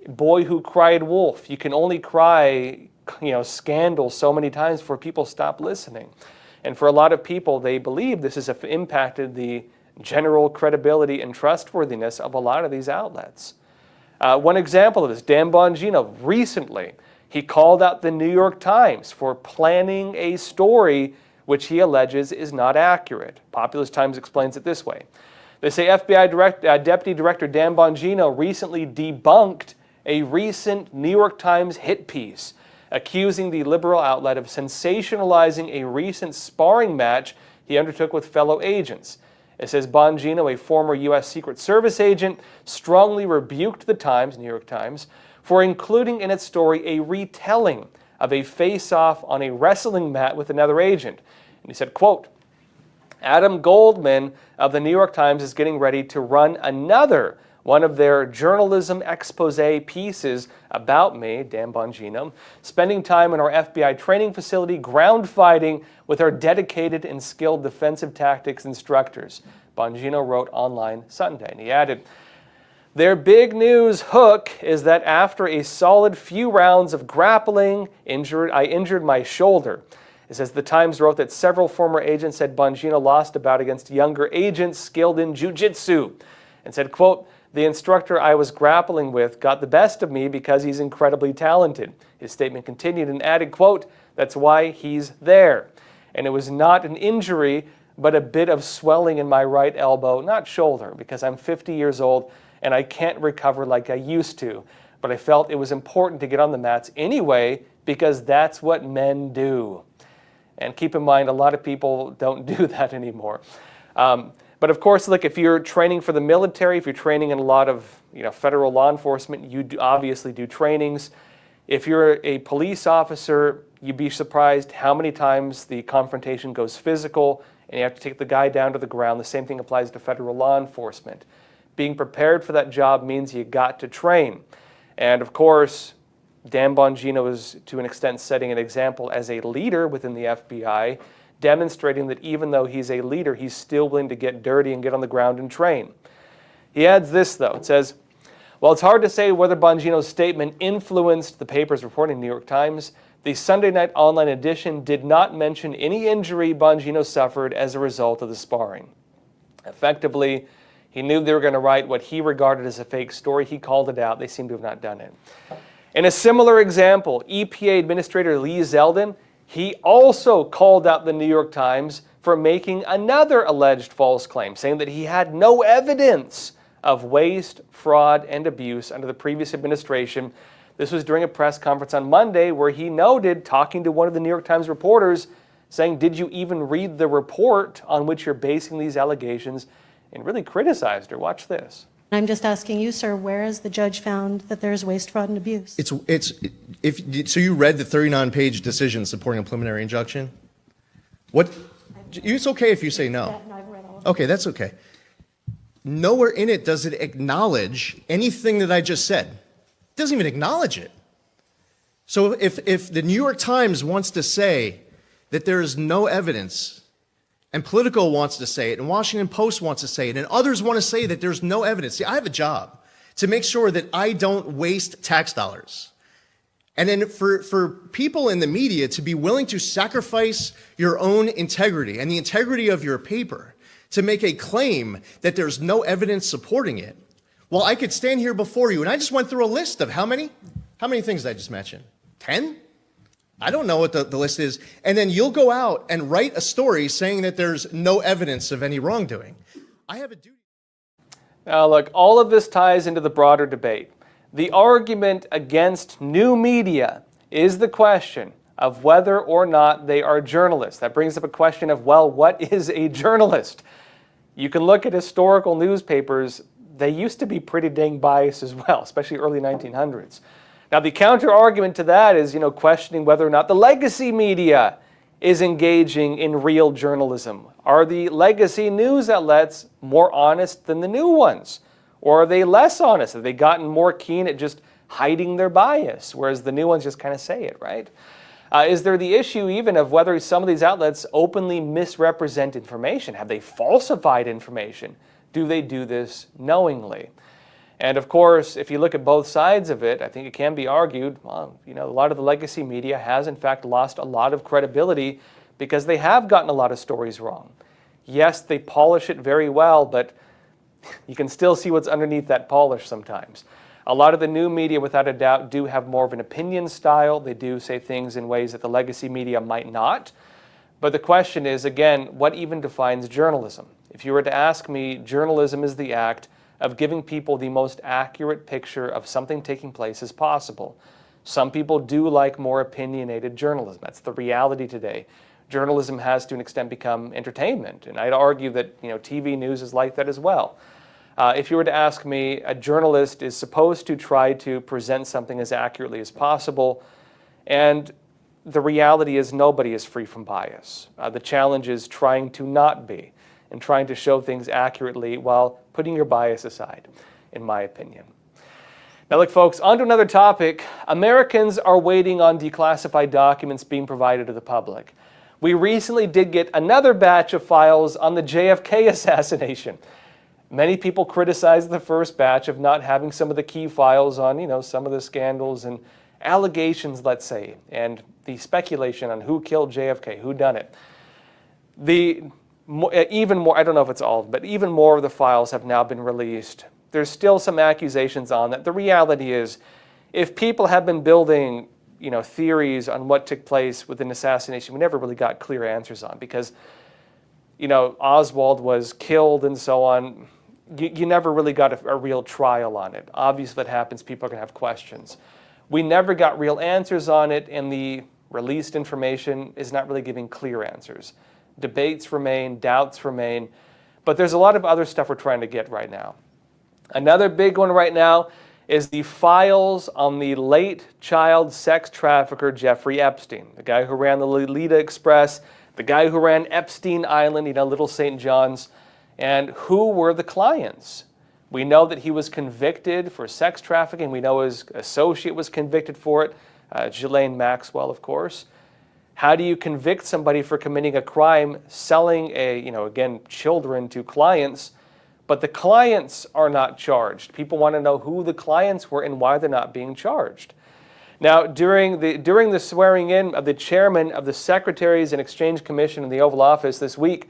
boy who cried wolf, you can only cry, scandal so many times before people stop listening. And for a lot of people, they believe this has impacted the general credibility and trustworthiness of a lot of these outlets. One example of this, Dan Bongino, recently, he called out the New York Times for planning a story which he alleges is not accurate. Populous Times explains it this way. They say FBI Deputy Director Dan Bongino recently debunked a recent New York Times hit piece accusing the liberal outlet of sensationalizing a recent sparring match he undertook with fellow agents. It says Bongino, a former U.S. Secret Service agent, strongly rebuked the Times, New York Times, for including in its story a retelling of a face-off on a wrestling mat with another agent. And he said, quote, Adam Goldman of the New York Times is getting ready to run another one of their journalism expose pieces about me, Dan Bongino, spending time in our FBI training facility ground fighting with our dedicated and skilled defensive tactics instructors, Bongino wrote online Sunday. And he added, their big news hook is that after a solid few rounds of grappling, I injured my shoulder. It says the Times wrote that several former agents said Bongino lost a bout against younger agents skilled in jiu-jitsu, and said, quote, the instructor I was grappling with got the best of me because he's incredibly talented. His statement continued and added, quote, that's why he's there. And it was not an injury, but a bit of swelling in my right elbow, not shoulder, because I'm 50 years old and I can't recover like I used to. But I felt it was important to get on the mats anyway because that's what men do. And keep in mind, a lot of people don't do that anymore. But of course, look, if you're training for the military, if you're training in a lot of federal law enforcement, you obviously do trainings. If you're a police officer, you'd be surprised how many times the confrontation goes physical and you have to take the guy down to the ground. The same thing applies to federal law enforcement. Being prepared for that job means you got to train. And of course, Dan Bongino is to an extent setting an example as a leader within the FBI, demonstrating that even though he's a leader, he's still willing to get dirty and get on the ground and train. He adds this, though. It says, while it's hard to say whether Bongino's statement influenced the paper's reporting, New York Times, the Sunday night online edition did not mention any injury Bongino suffered as a result of the sparring. Effectively, he knew they were going to write what he regarded as a fake story. He called it out. They seem to have not done it. In a similar example, EPA Administrator Lee Zeldin, he also called out the New York Times for making another alleged false claim, saying that he had no evidence of waste, fraud, and abuse under the previous administration. This was during a press conference on Monday where he noted, talking to one of the New York Times reporters, saying, did you even read the report on which you're basing these allegations? And really criticized her. Watch this. I'm just asking you, sir, where has the judge found that there's waste, fraud, and abuse? So you read the 39-page decision supporting a preliminary injunction? It's okay if you say no. No, I haven't read all of it. Okay, that's okay. Nowhere in it does it acknowledge anything that I just said. It doesn't even acknowledge it. So if the New York Times wants to say that there is no evidence, and Politico wants to say it, and Washington Post wants to say it, and others want to say that there's no evidence. See, I have a job to make sure that I don't waste tax dollars. And then for people in the media to be willing to sacrifice your own integrity and the integrity of your paper to make a claim that there's no evidence supporting it, well, I could stand here before you, and I just went through a list of how many things did I just mention? 10? I don't know what the list is. And then you'll go out and write a story saying that there's no evidence of any wrongdoing. I have a duty. Now, look, all of this ties into the broader debate. The argument against new media is the question of whether or not they are journalists. That brings up a question of, well, what is a journalist? You can look at historical newspapers. They used to be pretty dang biased as well, especially early 1900s. Now, the counter-argument to that is, questioning whether or not the legacy media is engaging in real journalism. Are the legacy news outlets more honest than the new ones? Or are they less honest? Have they gotten more keen at just hiding their bias, whereas the new ones just kind of say it, right? Is there the issue even of whether some of these outlets openly misrepresent information? Have they falsified information? Do they do this knowingly? And of course, if you look at both sides of it, I think it can be argued, well, a lot of the legacy media has in fact lost a lot of credibility because they have gotten a lot of stories wrong. Yes, they polish it very well, but you can still see what's underneath that polish sometimes. A lot of the new media, without a doubt, do have more of an opinion style. They do say things in ways that the legacy media might not. But the question is, again, what even defines journalism? If you were to ask me, journalism is the act of giving people the most accurate picture of something taking place as possible. Some people do like more opinionated journalism. That's the reality today. Journalism has, to an extent, become entertainment. And I'd argue that TV news is like that as well. If you were to ask me, a journalist is supposed to try to present something as accurately as possible. And the reality is nobody is free from bias. The challenge is trying to not be and trying to show things accurately while putting your bias aside, in my opinion. Now look, folks, on to another topic. Americans are waiting on declassified documents being provided to the public. We recently did get another batch of files on the JFK assassination. Many people criticized the first batch of not having some of the key files on, some of the scandals and allegations, let's say, and the speculation on who killed JFK, who done it. Even more, I don't know if it's all, but even more of the files have now been released. There's still some accusations on that. The reality is, if people have been building, theories on what took place with an assassination, we never really got clear answers on because, Oswald was killed and so on. You never really got a real trial on it. Obviously, if that happens, people are going to have questions. We never got real answers on it, and the released information is not really giving clear answers. Debates remain, doubts remain, but there's a lot of other stuff we're trying to get right now. Another big one right now is the files on the late child sex trafficker Jeffrey Epstein, the guy who ran the Lolita Express, the guy who ran Epstein Island, Little St. John's, and who were the clients. We know that he was convicted for sex trafficking. We know his associate was convicted for it, Ghislaine Maxwell, of course. How do you convict somebody for committing a crime, selling children to clients, but the clients are not charged? People want to know who the clients were and why they're not being charged. Now, during the swearing in of the chairman of the Secretaries and Exchange Commission in the Oval Office this week,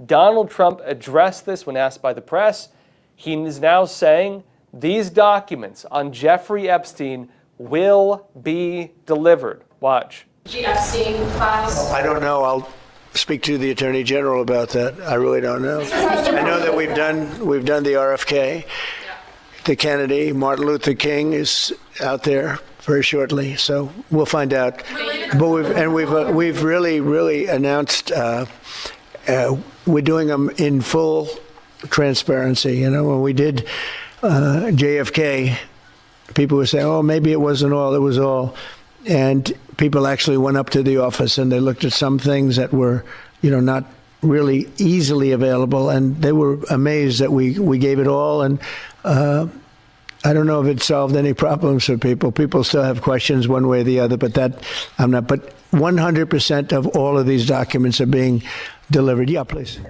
Donald Trump addressed this when asked by the press. He is now saying these documents on Jeffrey Epstein will be delivered. Watch. The Epstein files? I don't know. I'll speak to the Attorney General about that. I really don't know. I know that we've done the RFK. The Kennedy, Martin Luther King is out there very shortly, so we'll find out. But we've really announced we're doing them in full transparency. When we did JFK, people would say, oh, maybe it wasn't all, it was all. And people actually went up to the office and they looked at some things that were, not really easily available. And they were amazed that we gave it all. And I don't know if it solved any problems for people. People still have questions one way or the other, but I'm not. But 100% of all of these documents are being delivered. Yeah, please.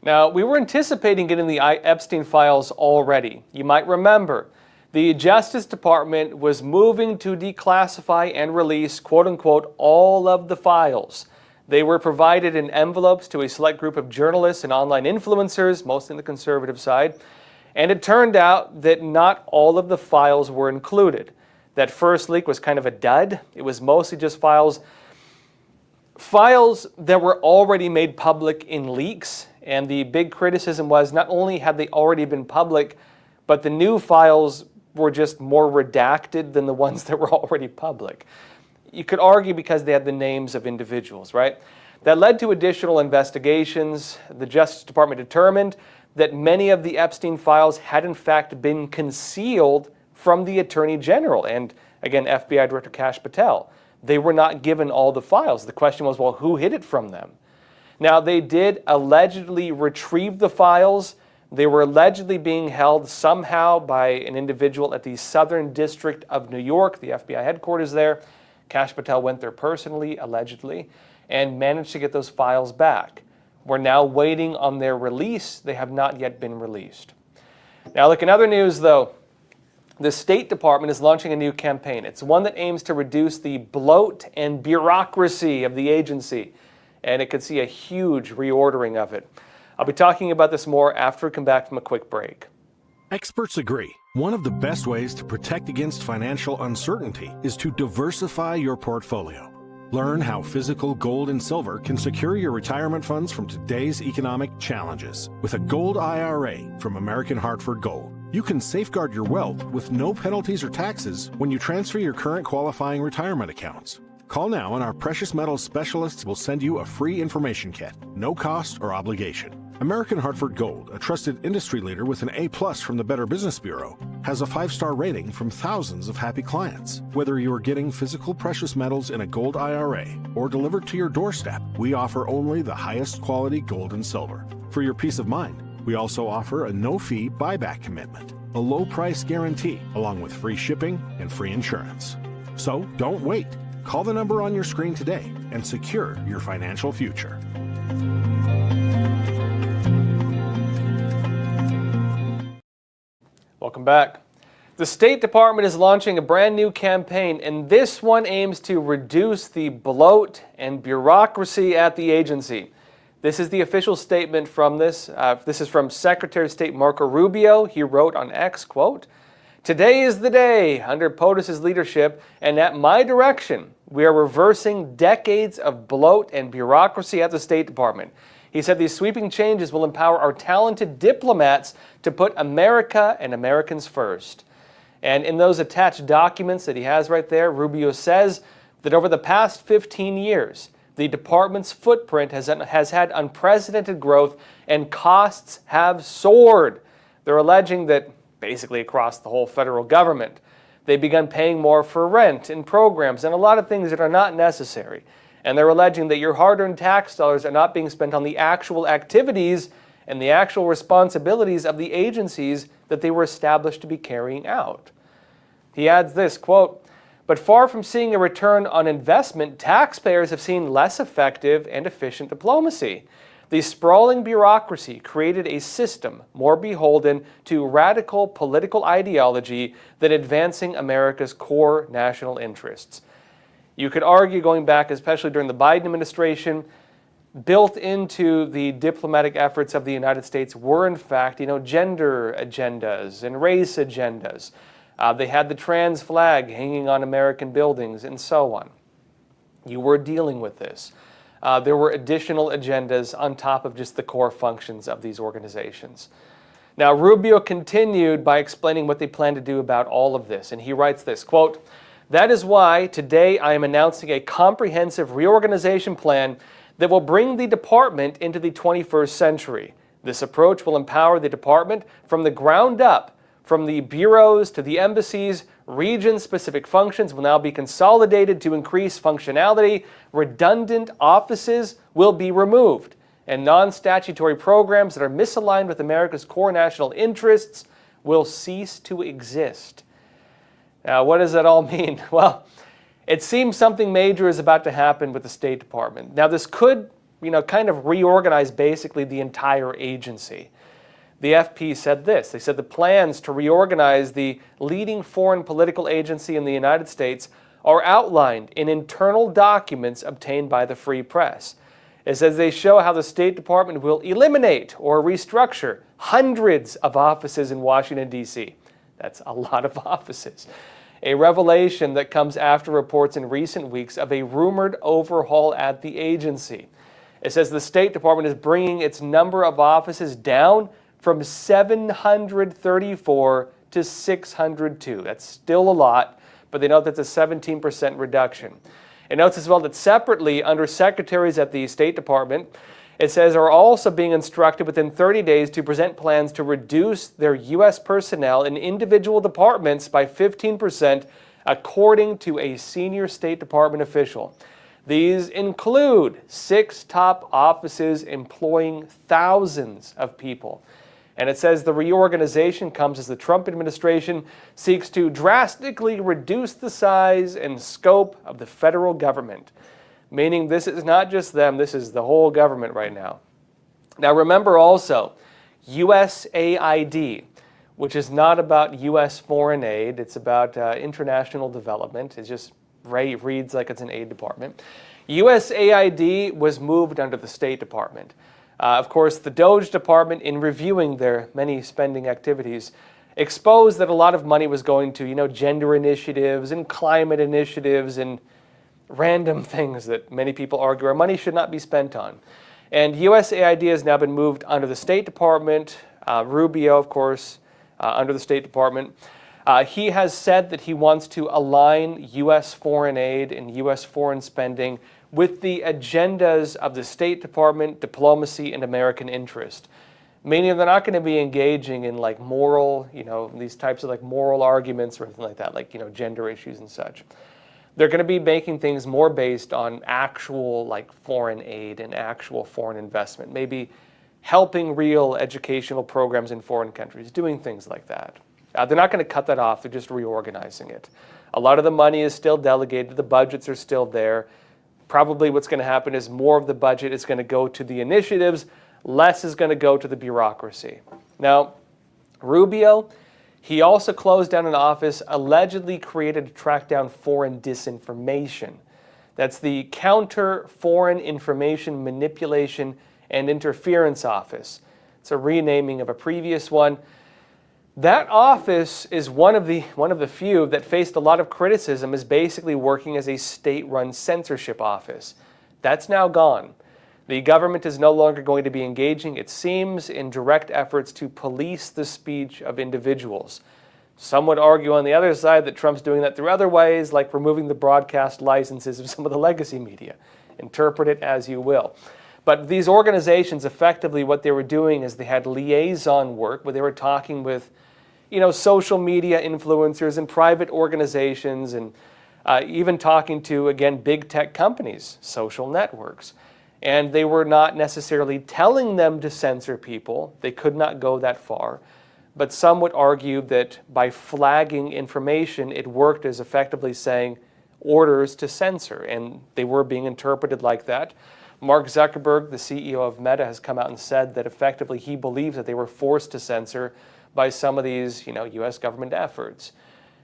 Now, we were anticipating getting the Epstein files already. You might remember the Justice Department was moving to declassify and release, quote unquote, all of the files. They were provided in envelopes to a select group of journalists and online influencers, mostly on the conservative side. And it turned out that not all of the files were included. That first leak was kind of a dud. It was mostly just files that were already made public in leaks. And the big criticism was not only had they already been public, but the new files were just more redacted than the ones that were already public. You could argue because they had the names of individuals, right? That led to additional investigations. The Justice Department determined that many of the Epstein files had in fact been concealed from the Attorney General and, again, FBI Director Kash Patel. They were not given all the files. The question was, well, who hid it from them? Now, they did allegedly retrieve the files. They were allegedly being held somehow by an individual at the Southern District of New York, the FBI headquarters there. Kash Patel went there personally, allegedly, and managed to get those files back. We're now waiting on their release. They have not yet been released. Now, look, in other news, though, the State Department is launching a new campaign. It's one that aims to reduce the bloat and bureaucracy of the agency, and it could see a huge reordering of it. I'll be talking about this more after we come back from a quick break. Experts agree. One of the best ways to protect against financial uncertainty is to diversify your portfolio. Learn how physical gold and silver can secure your retirement funds from today's economic challenges. With a gold IRA from American Hartford Gold, you can safeguard your wealth with no penalties or taxes when you transfer your current qualifying retirement accounts. Call now and our precious metals specialists will send you a free information kit, no cost or obligation. American Hartford Gold, a trusted industry leader with an A+ from the Better Business Bureau, has a 5-star rating from thousands of happy clients. Whether you are getting physical precious metals in a gold IRA or delivered to your doorstep, we offer only the highest quality gold and silver. For your peace of mind, we also offer a no-fee buyback commitment, a low price guarantee, along with free shipping and free insurance. So don't wait. Call the number on your screen today and secure your financial future. Welcome back. The State Department is launching a brand new campaign, and this one aims to reduce the bloat and bureaucracy at the agency. This is the official statement from this. This is from Secretary of State Marco Rubio. He wrote on X, quote, "Today is the day, under POTUS's leadership, and at my direction, we are reversing decades of bloat and bureaucracy at the State Department." He said these sweeping changes will empower our talented diplomats to put America and Americans first. And in those attached documents that he has right there, Rubio says that over the past 15 years, the department's footprint has had unprecedented growth and costs have soared. They're alleging that basically across the whole federal government, they've begun paying more for rent and programs and a lot of things that are not necessary. And they're alleging that your hard-earned tax dollars are not being spent on the actual activities and the actual responsibilities of the agencies that they were established to be carrying out. He adds this, quote, "But far from seeing a return on investment, taxpayers have seen less effective and efficient diplomacy. The sprawling bureaucracy created a system more beholden to radical political ideology than advancing America's core national interests." You could argue, going back especially during the Biden administration, built into the diplomatic efforts of the United States were in fact, gender agendas and race agendas. They had the trans flag hanging on American buildings and so on. You were dealing with this. There were additional agendas on top of just the core functions of these organizations. Now, Rubio continued by explaining what they plan to do about all of this, and he writes this, quote, "That is why today I am announcing a comprehensive reorganization plan that will bring the department into the 21st century. This approach will empower the department from the ground up. From the bureaus to the embassies, region-specific functions will now be consolidated to increase functionality. Redundant offices will be removed, and non-statutory programs that are misaligned with America's core national interests will cease to exist. Now, what does that all mean? Well, it seems something major is about to happen with the State Department. Now, this could, kind of reorganize basically the entire agency. The FP said this. They said the plans to reorganize the leading foreign political agency in the United States are outlined in internal documents obtained by the Free Press. It says they show how the State Department will eliminate or restructure hundreds of offices in Washington, D.C. That's a lot of offices. A revelation that comes after reports in recent weeks of a rumored overhaul at the agency. It says the State Department is bringing its number of offices down from 734 to 602. That's still a lot, but they note that's a 17% reduction. It notes as well that separately, under secretaries at the State Department, it says are also being instructed within 30 days to present plans to reduce their U.S. personnel in individual departments by 15%, according to a senior State Department official. These include 6 top offices employing thousands of people. And it says the reorganization comes as the Trump administration seeks to drastically reduce the size and scope of the federal government. Meaning this is not just them, this is the whole government right now. Now remember also, USAID, which is not about U.S. foreign aid, it's about international development. It just reads like it's an aid department. USAID was moved under the State Department. Of course, the DOGE department, in reviewing their many spending activities, exposed that a lot of money was going to, gender initiatives and climate initiatives and random things that many people argue our money should not be spent on. And USAID has now been moved under the State Department. Rubio, of course, under the State Department. He has said that he wants to align U.S. foreign aid and U.S. foreign spending with the agendas of the State Department, diplomacy, and American interest. Meaning they're not going to be engaging in moral, these types of moral arguments or anything like that, gender issues and such. They're going to be making things more based on actual foreign aid and actual foreign investment, maybe helping real educational programs in foreign countries, doing things like that. They're not going to cut that off, they're just reorganizing it. A lot of the money is still delegated, the budgets are still there. Probably what's going to happen is more of the budget is going to go to the initiatives, less is going to go to the bureaucracy. Now, Rubio, he also closed down an office allegedly created to track down foreign disinformation. That's the Counter Foreign Information Manipulation and Interference Office. It's a renaming of a previous one. That office is one of the few that faced a lot of criticism as basically working as a state-run censorship office. That's now gone. The government is no longer going to be engaging, it seems, in direct efforts to police the speech of individuals. Some would argue on the other side that Trump's doing that through other ways, like removing the broadcast licenses of some of the legacy media. Interpret it as you will. But these organizations, effectively what they were doing is they had liaison work where they were talking with social media influencers and private organizations and even talking to, again, big tech companies, social networks. And they were not necessarily telling them to censor people. They could not go that far. But some would argue that by flagging information, it worked as effectively saying orders to censor, and they were being interpreted like that. Mark Zuckerberg, the CEO of Meta, has come out and said that effectively he believes that they were forced to censor by some of these, U.S. government efforts.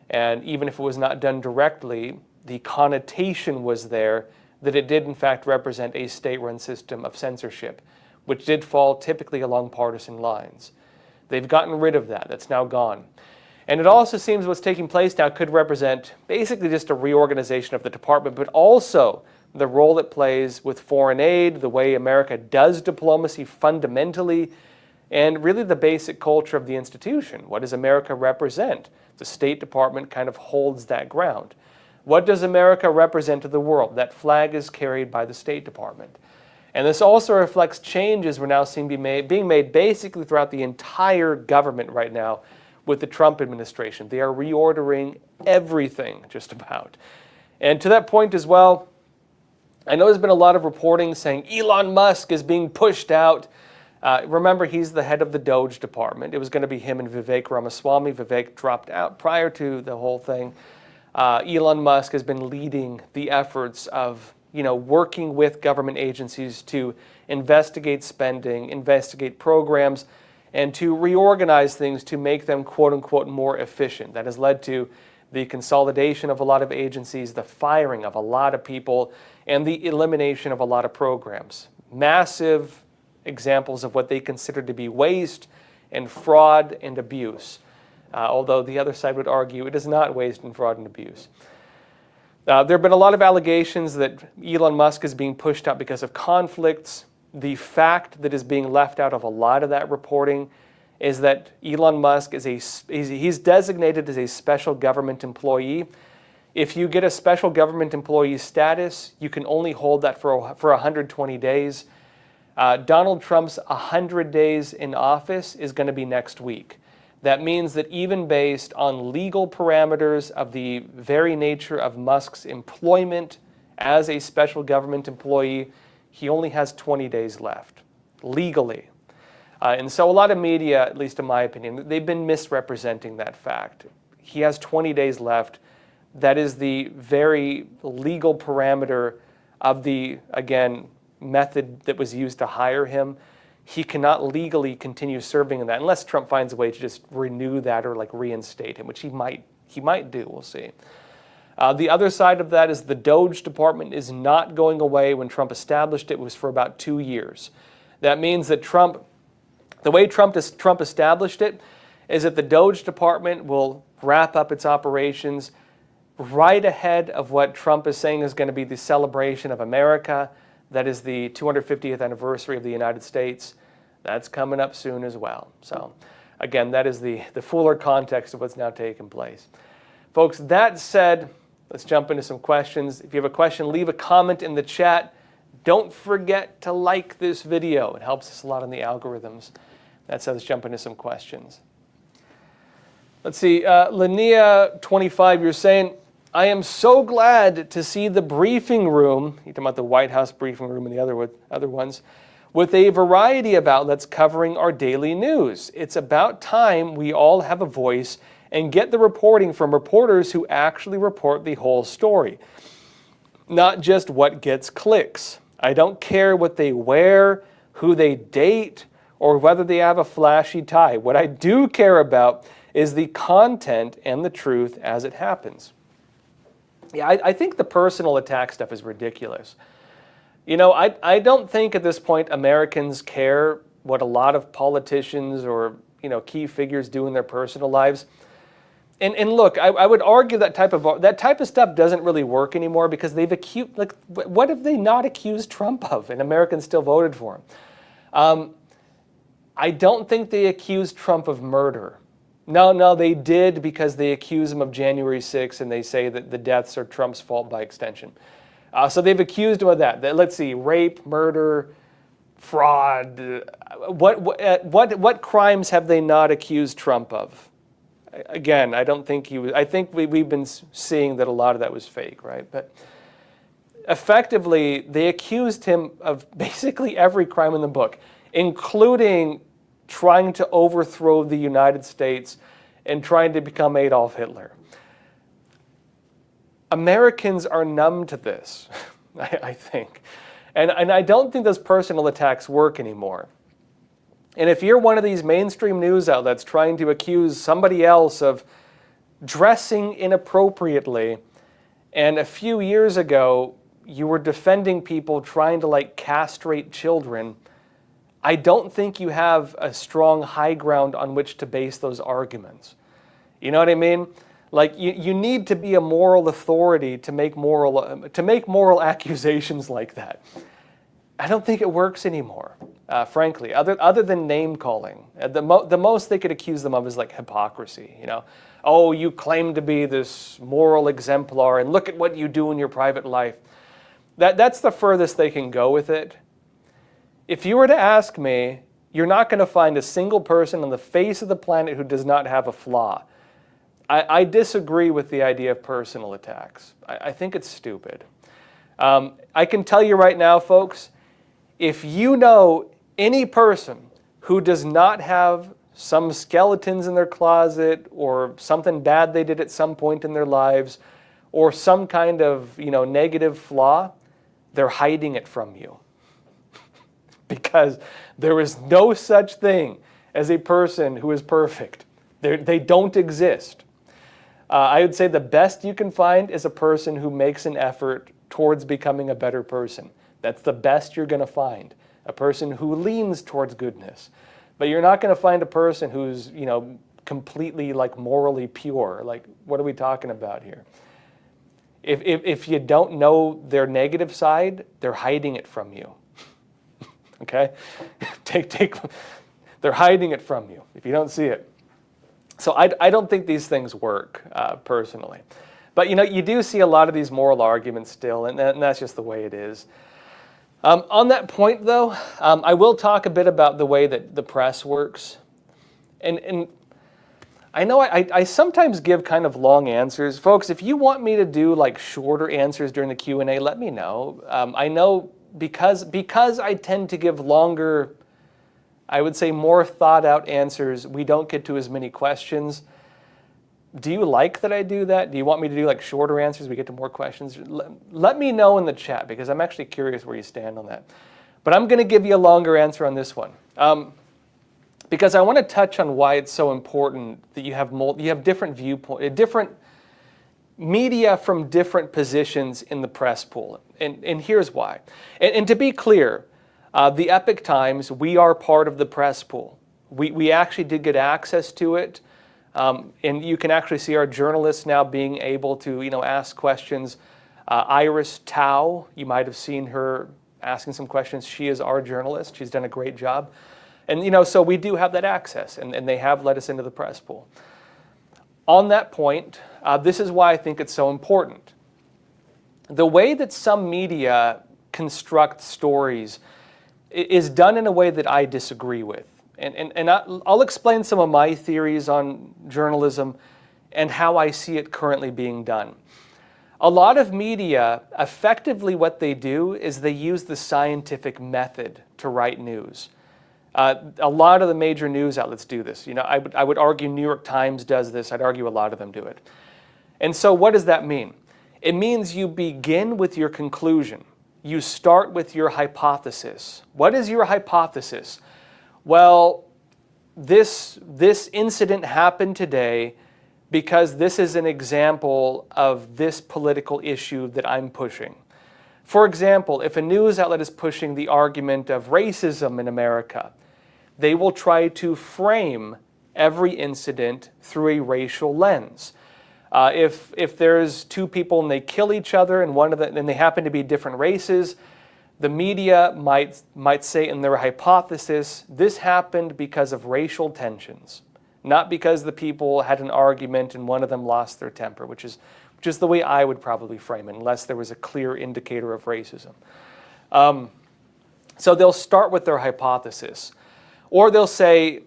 And even if it was not done directly, the connotation was there that it did in fact represent a state-run system of censorship, which did fall typically along partisan lines. They've gotten rid of that. That's now gone. And it also seems what's taking place now could represent basically just a reorganization of the department, but also the role it plays with foreign aid, the way America does diplomacy fundamentally, and really the basic culture of the institution. What does America represent? The State Department kind of holds that ground. What does America represent to the world? That flag is carried by the State Department. And this also reflects changes we're now seeing being made basically throughout the entire government right now with the Trump administration. They are reordering everything just about. And to that point as well, I know there's been a lot of reporting saying Elon Musk is being pushed out. Remember, he's the head of the Doge department. It was going to be him and Vivek Ramaswamy. Vivek dropped out prior to the whole thing. Elon Musk has been leading the efforts of working with government agencies to investigate spending, investigate programs, and to reorganize things to make them quote-unquote more efficient. That has led to the consolidation of a lot of agencies, the firing of a lot of people, and the elimination of a lot of programs. Massive examples of what they consider to be waste and fraud and abuse. Although the other side would argue it is not waste and fraud and abuse. There have been a lot of allegations that Elon Musk is being pushed out because of conflicts. The fact that is being left out of a lot of that reporting is that Elon Musk he's designated as a special government employee. If you get a special government employee status, you can only hold that for 120 days. Donald Trump's 100 days in office is going to be next week. That means that even based on legal parameters of the very nature of Musk's employment as a special government employee, he only has 20 days left, legally. And so a lot of media, at least in my opinion, they've been misrepresenting that fact. He has 20 days left. That is the very legal parameter of the, again, method that was used to hire him. He cannot legally continue serving in that unless Trump finds a way to just renew that or reinstate him, which he might do. We'll see. The other side of that is the Doge department is not going away. When Trump established it was for about 2 years. That means that the way Trump established it is that the Doge department will wrap up its operations right ahead of what Trump is saying is going to be the celebration of America. That is the 250th anniversary of the United States. That's coming up soon as well. So again, that is the fuller context of what's now taking place. Folks, that said, let's jump into some questions. If you have a question, leave a comment in the chat. Don't forget to like this video. It helps us a lot in the algorithms. That said, let's jump into some questions. Let's see, Linnea 25, you're saying, I am so glad to see the briefing room, you're talking about the White House briefing room and the other ones, with a variety of outlets covering our daily news. It's about time we all have a voice and get the reporting from reporters who actually report the whole story, not just what gets clicks. I don't care what they wear, who they date, or whether they have a flashy tie. What I do care about is the content and the truth as it happens. Yeah, I think the personal attack stuff is ridiculous. I don't think at this point Americans care what a lot of politicians or key figures do in their personal lives. And look, I would argue that type of stuff doesn't really work anymore because they've accused, what have they not accused Trump of and Americans still voted for him? I don't think they accused Trump of murder. No, they did because they accuse him of January 6th and they say that the deaths are Trump's fault by extension. So they've accused him of that. Let's see, rape, murder, fraud. What crimes have they not accused Trump of? Again, I don't think he was. I think we've been seeing that a lot of that was fake, right? But effectively, they accused him of basically every crime in the book, including trying to overthrow the United States and trying to become Adolf Hitler. Americans are numb to this, I think. And I don't think those personal attacks work anymore. And if you're one of these mainstream news outlets trying to accuse somebody else of dressing inappropriately, and a few years ago you were defending people trying to castrate children, I don't think you have a strong high ground on which to base those arguments. You know what I mean? You need to be a moral authority to make moral accusations like that. I don't think it works anymore, frankly, other than name calling. The most they could accuse them of is hypocrisy. Oh, you claim to be this moral exemplar and look at what you do in your private life. That's the furthest they can go with it. If you were to ask me, you're not going to find a single person on the face of the planet who does not have a flaw. I disagree with the idea of personal attacks. I think it's stupid. I can tell you right now, folks, if you know any person who does not have some skeletons in their closet or something bad they did at some point in their lives or some kind of, negative flaw, they're hiding it from you. Because there is no such thing as a person who is perfect. They don't exist. I would say the best you can find is a person who makes an effort towards becoming a better person. That's the best you're going to find. A person who leans towards goodness. But you're not going to find a person who's, completely morally pure. What are we talking about here? If you don't know their negative side, they're hiding it from you. Okay? They're hiding it from you if you don't see it. So I don't think these things work, personally. But, you do see a lot of these moral arguments still, and that's just the way it is. On that point, though, I will talk a bit about the way that the press works. And I know I sometimes give kind of long answers. Folks, if you want me to do shorter answers during the Q&A, let me know. I know because I tend to give longer, I would say more thought out answers, we don't get to as many questions. Do you like that I do that? Do you want me to do shorter answers? We get to more questions? Let me know in the chat because I'm actually curious where you stand on that. But I'm going to give you a longer answer on this one. Because I want to touch on why it's so important that you have different viewpoints, different media from different positions in the press pool. And here's why. And to be clear, the Epoch Times, we are part of the press pool. We actually did get access to it. And you can actually see our journalists now being able to, ask questions. Iris Tao, you might have seen her asking some questions. She is our journalist. She's done a great job. And, so we do have that access, and they have let us into the press pool. On that point, this is why I think it's so important. The way that some media construct stories is done in a way that I disagree with. And I'll explain some of my theories on journalism and how I see it currently being done. A lot of media, effectively what they do is they use the scientific method to write news. A lot of the major news outlets do this. I would argue New York Times does this. I'd argue a lot of them do it. And so what does that mean? It means you begin with your conclusion. You start with your hypothesis. What is your hypothesis? Well, this incident happened today because this is an example of this political issue that I'm pushing. For example, if a news outlet is pushing the argument of racism in America, they will try to frame every incident through a racial lens. If there's two people and they kill each other and they happen to be different races, the media might say in their hypothesis, this happened because of racial tensions, not because the people had an argument and one of them lost their temper, which is the way I would probably frame it, unless there was a clear indicator of racism. So they'll start with their hypothesis. Or they'll say,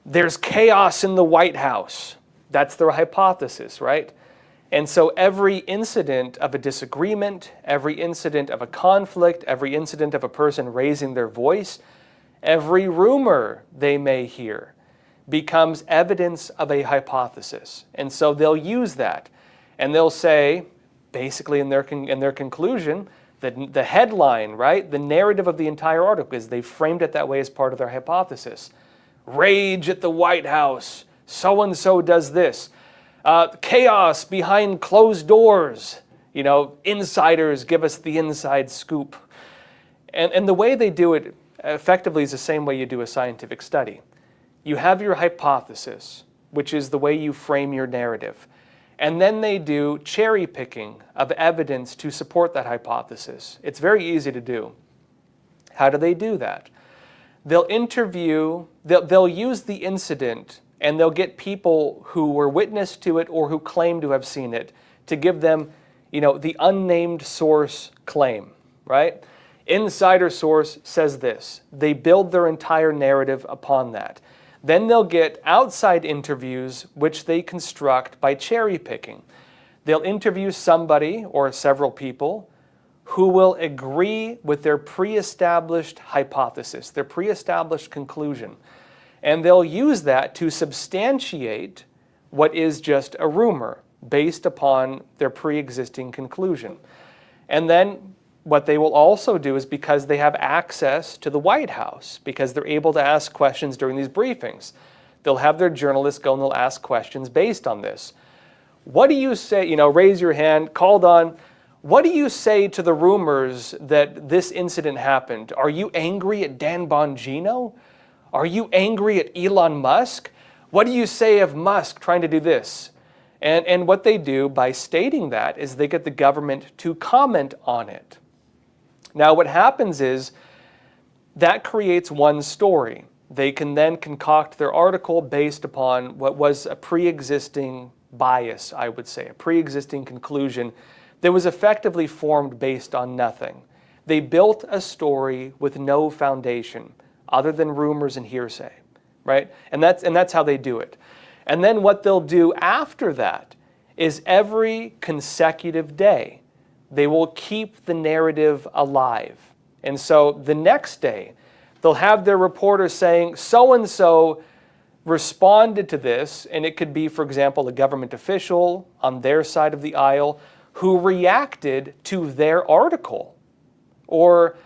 there's chaos in the White House. That's their hypothesis, right? And so every incident of a disagreement, every incident of a conflict, every incident of a person raising their voice, every rumor they may hear becomes evidence of a hypothesis. And so they'll use that. And they'll say, basically in their conclusion, that the headline, right, the narrative of the entire article, is they framed it that way as part of their hypothesis. Rage at the White House. So-and-so does this. Chaos behind closed doors. Insiders give us the inside scoop. And the way they do it effectively is the same way you do a scientific study. You have your hypothesis, which is the way you frame your narrative. And then they do cherry picking of evidence to support that hypothesis. It's very easy to do. How do they do that? They'll use the incident and they'll get people who were witness to it or who claim to have seen it to give them, the unnamed source claim, right? Insider source says this. They build their entire narrative upon that. Then they'll get outside interviews, which they construct by cherry picking. They'll interview somebody or several people who will agree with their pre-established hypothesis, their pre-established conclusion. And they'll use that to substantiate what is just a rumor based upon their pre-existing conclusion. And then what they will also do is, because they have access to the White House, because they're able to ask questions during these briefings, they'll have their journalists go and they'll ask questions based on this. What do you say, raise your hand, called on, what do you say to the rumors that this incident happened? Are you angry at Dan Bongino? Are you angry at Elon Musk? What do you say of Musk trying to do this? And what they do by stating that is they get the government to comment on it. Now what happens is that creates one story. They can then concoct their article based upon what was a pre-existing bias, I would say, a pre-existing conclusion that was effectively formed based on nothing. They built a story with no foundation other than rumors and hearsay, right? And that's how they do it. And then what they'll do after that is every consecutive day, they will keep the narrative alive. And so the next day, they'll have their reporter saying, so-and-so responded to this, and it could be, for example, a government official on their side of the aisle who reacted to their article, or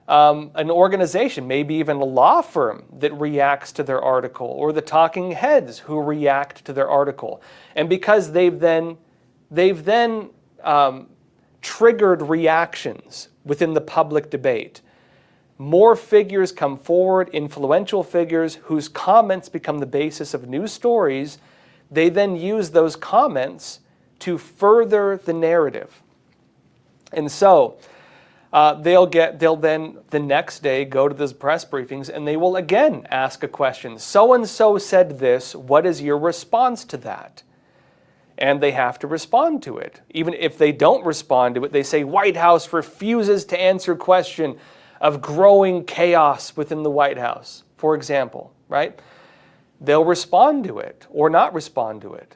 an organization, maybe even a law firm that reacts to their article, or the talking heads who react to their article. And because they've then triggered reactions within the public debate, more figures come forward, influential figures whose comments become the basis of news stories. They then use those comments to further the narrative. And so they'll then the next day go to those press briefings and they will again ask a question. So-and-so said this, what is your response to that? And they have to respond to it. Even if they don't respond to it, they say White House refuses to answer question of growing chaos within the White House, for example, right? They'll respond to it or not respond to it.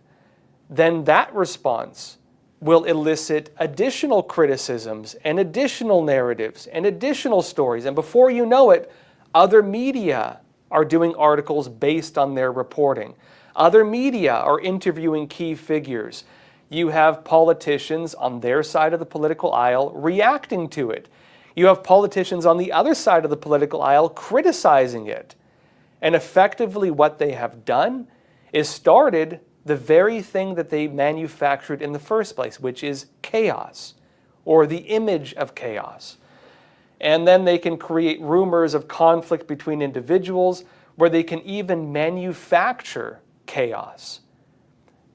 Then that response will elicit additional criticisms and additional narratives and additional stories. And before you know it, other media are doing articles based on their reporting. Other media are interviewing key figures. You have politicians on their side of the political aisle reacting to it. You have politicians on the other side of the political aisle criticizing it. And effectively what they have done is started the very thing that they manufactured in the first place, which is chaos, or the image of chaos. And then they can create rumors of conflict between individuals, where they can even manufacture chaos.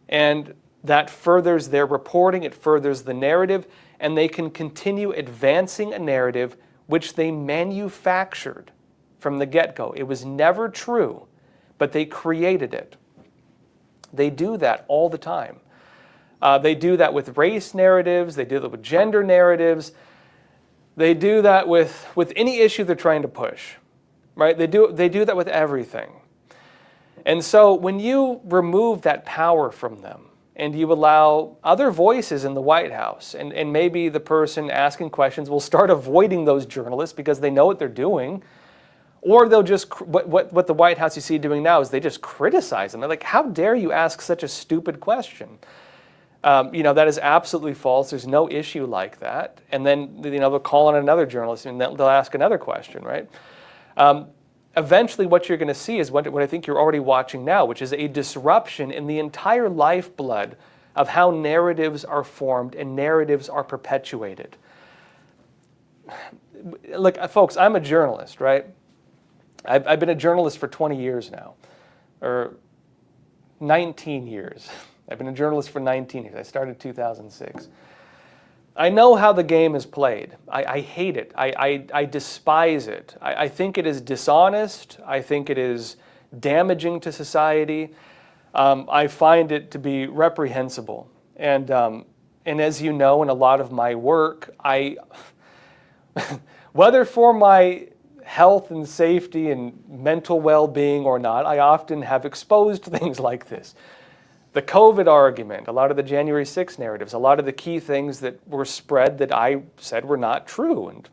And that furthers their reporting, it furthers the narrative, and they can continue advancing a narrative which they manufactured from the get-go. It was never true, but they created it. They do that all the time. They do that with race narratives, they do that with gender narratives, they do that with any issue they're trying to push, right? They do that with everything. And so when you remove that power from them, and you allow other voices in the White House, and maybe the person asking questions will start avoiding those journalists because they know what they're doing, or they'll just, what the White House you see doing now is they just criticize them. They're like, how dare you ask such a stupid question? That is absolutely false. There's no issue like that. And then, they'll call on another journalist and they'll ask another question, right? Eventually what you're going to see is what I think you're already watching now, which is a disruption in the entire lifeblood of how narratives are formed and narratives are perpetuated. Look, folks, I'm a journalist, right? I've been a journalist for 20 years now, or 19 years. I've been a journalist for 19 years. I started in 2006. I know how the game is played. I hate it. I despise it. I think it is dishonest. I think it is damaging to society. I find it to be reprehensible. And as you know, in a lot of my work, Whether for my health and safety and mental well-being or not, I often have exposed things like this. The COVID argument, a lot of the January 6th narratives, a lot of the key things that were spread that I said were not true. And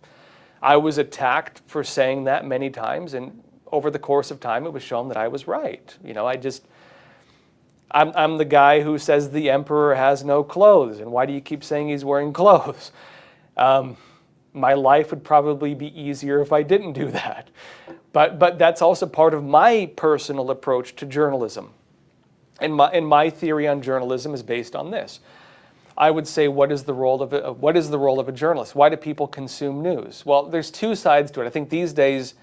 I was attacked for saying that many times, and over the course of time, it was shown that I was right. You know, I'm the guy who says the emperor has no clothes, and why do you keep saying he's wearing clothes? My life would probably be easier if I didn't do that. But that's also part of my personal approach to journalism. And my theory on journalism is based on this. I would say, what is the role of a journalist? Why do people consume news? Well, there's two sides to it. I think these days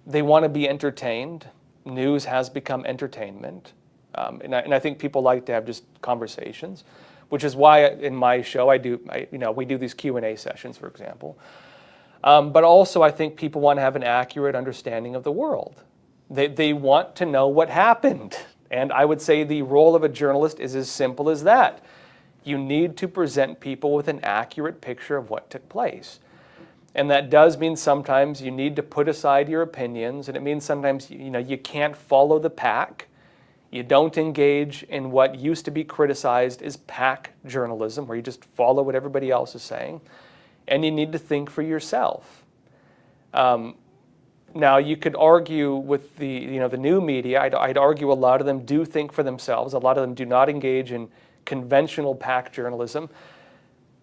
they want to be entertained. News has become entertainment. And I think people like to have just conversations, which is why in my show we do these Q&A sessions, for example. But also I think people want to have an accurate understanding of the world. They want to know what happened. And I would say the role of a journalist is as simple as that. You need to present people with an accurate picture of what took place. And that does mean sometimes you need to put aside your opinions, and it means sometimes you can't follow the pack. You don't engage in what used to be criticized as pack journalism, where you just follow what everybody else is saying, and you need to think for yourself. Now, you could argue with the new media. I'd argue a lot of them do think for themselves. A lot of them do not engage in conventional pack journalism.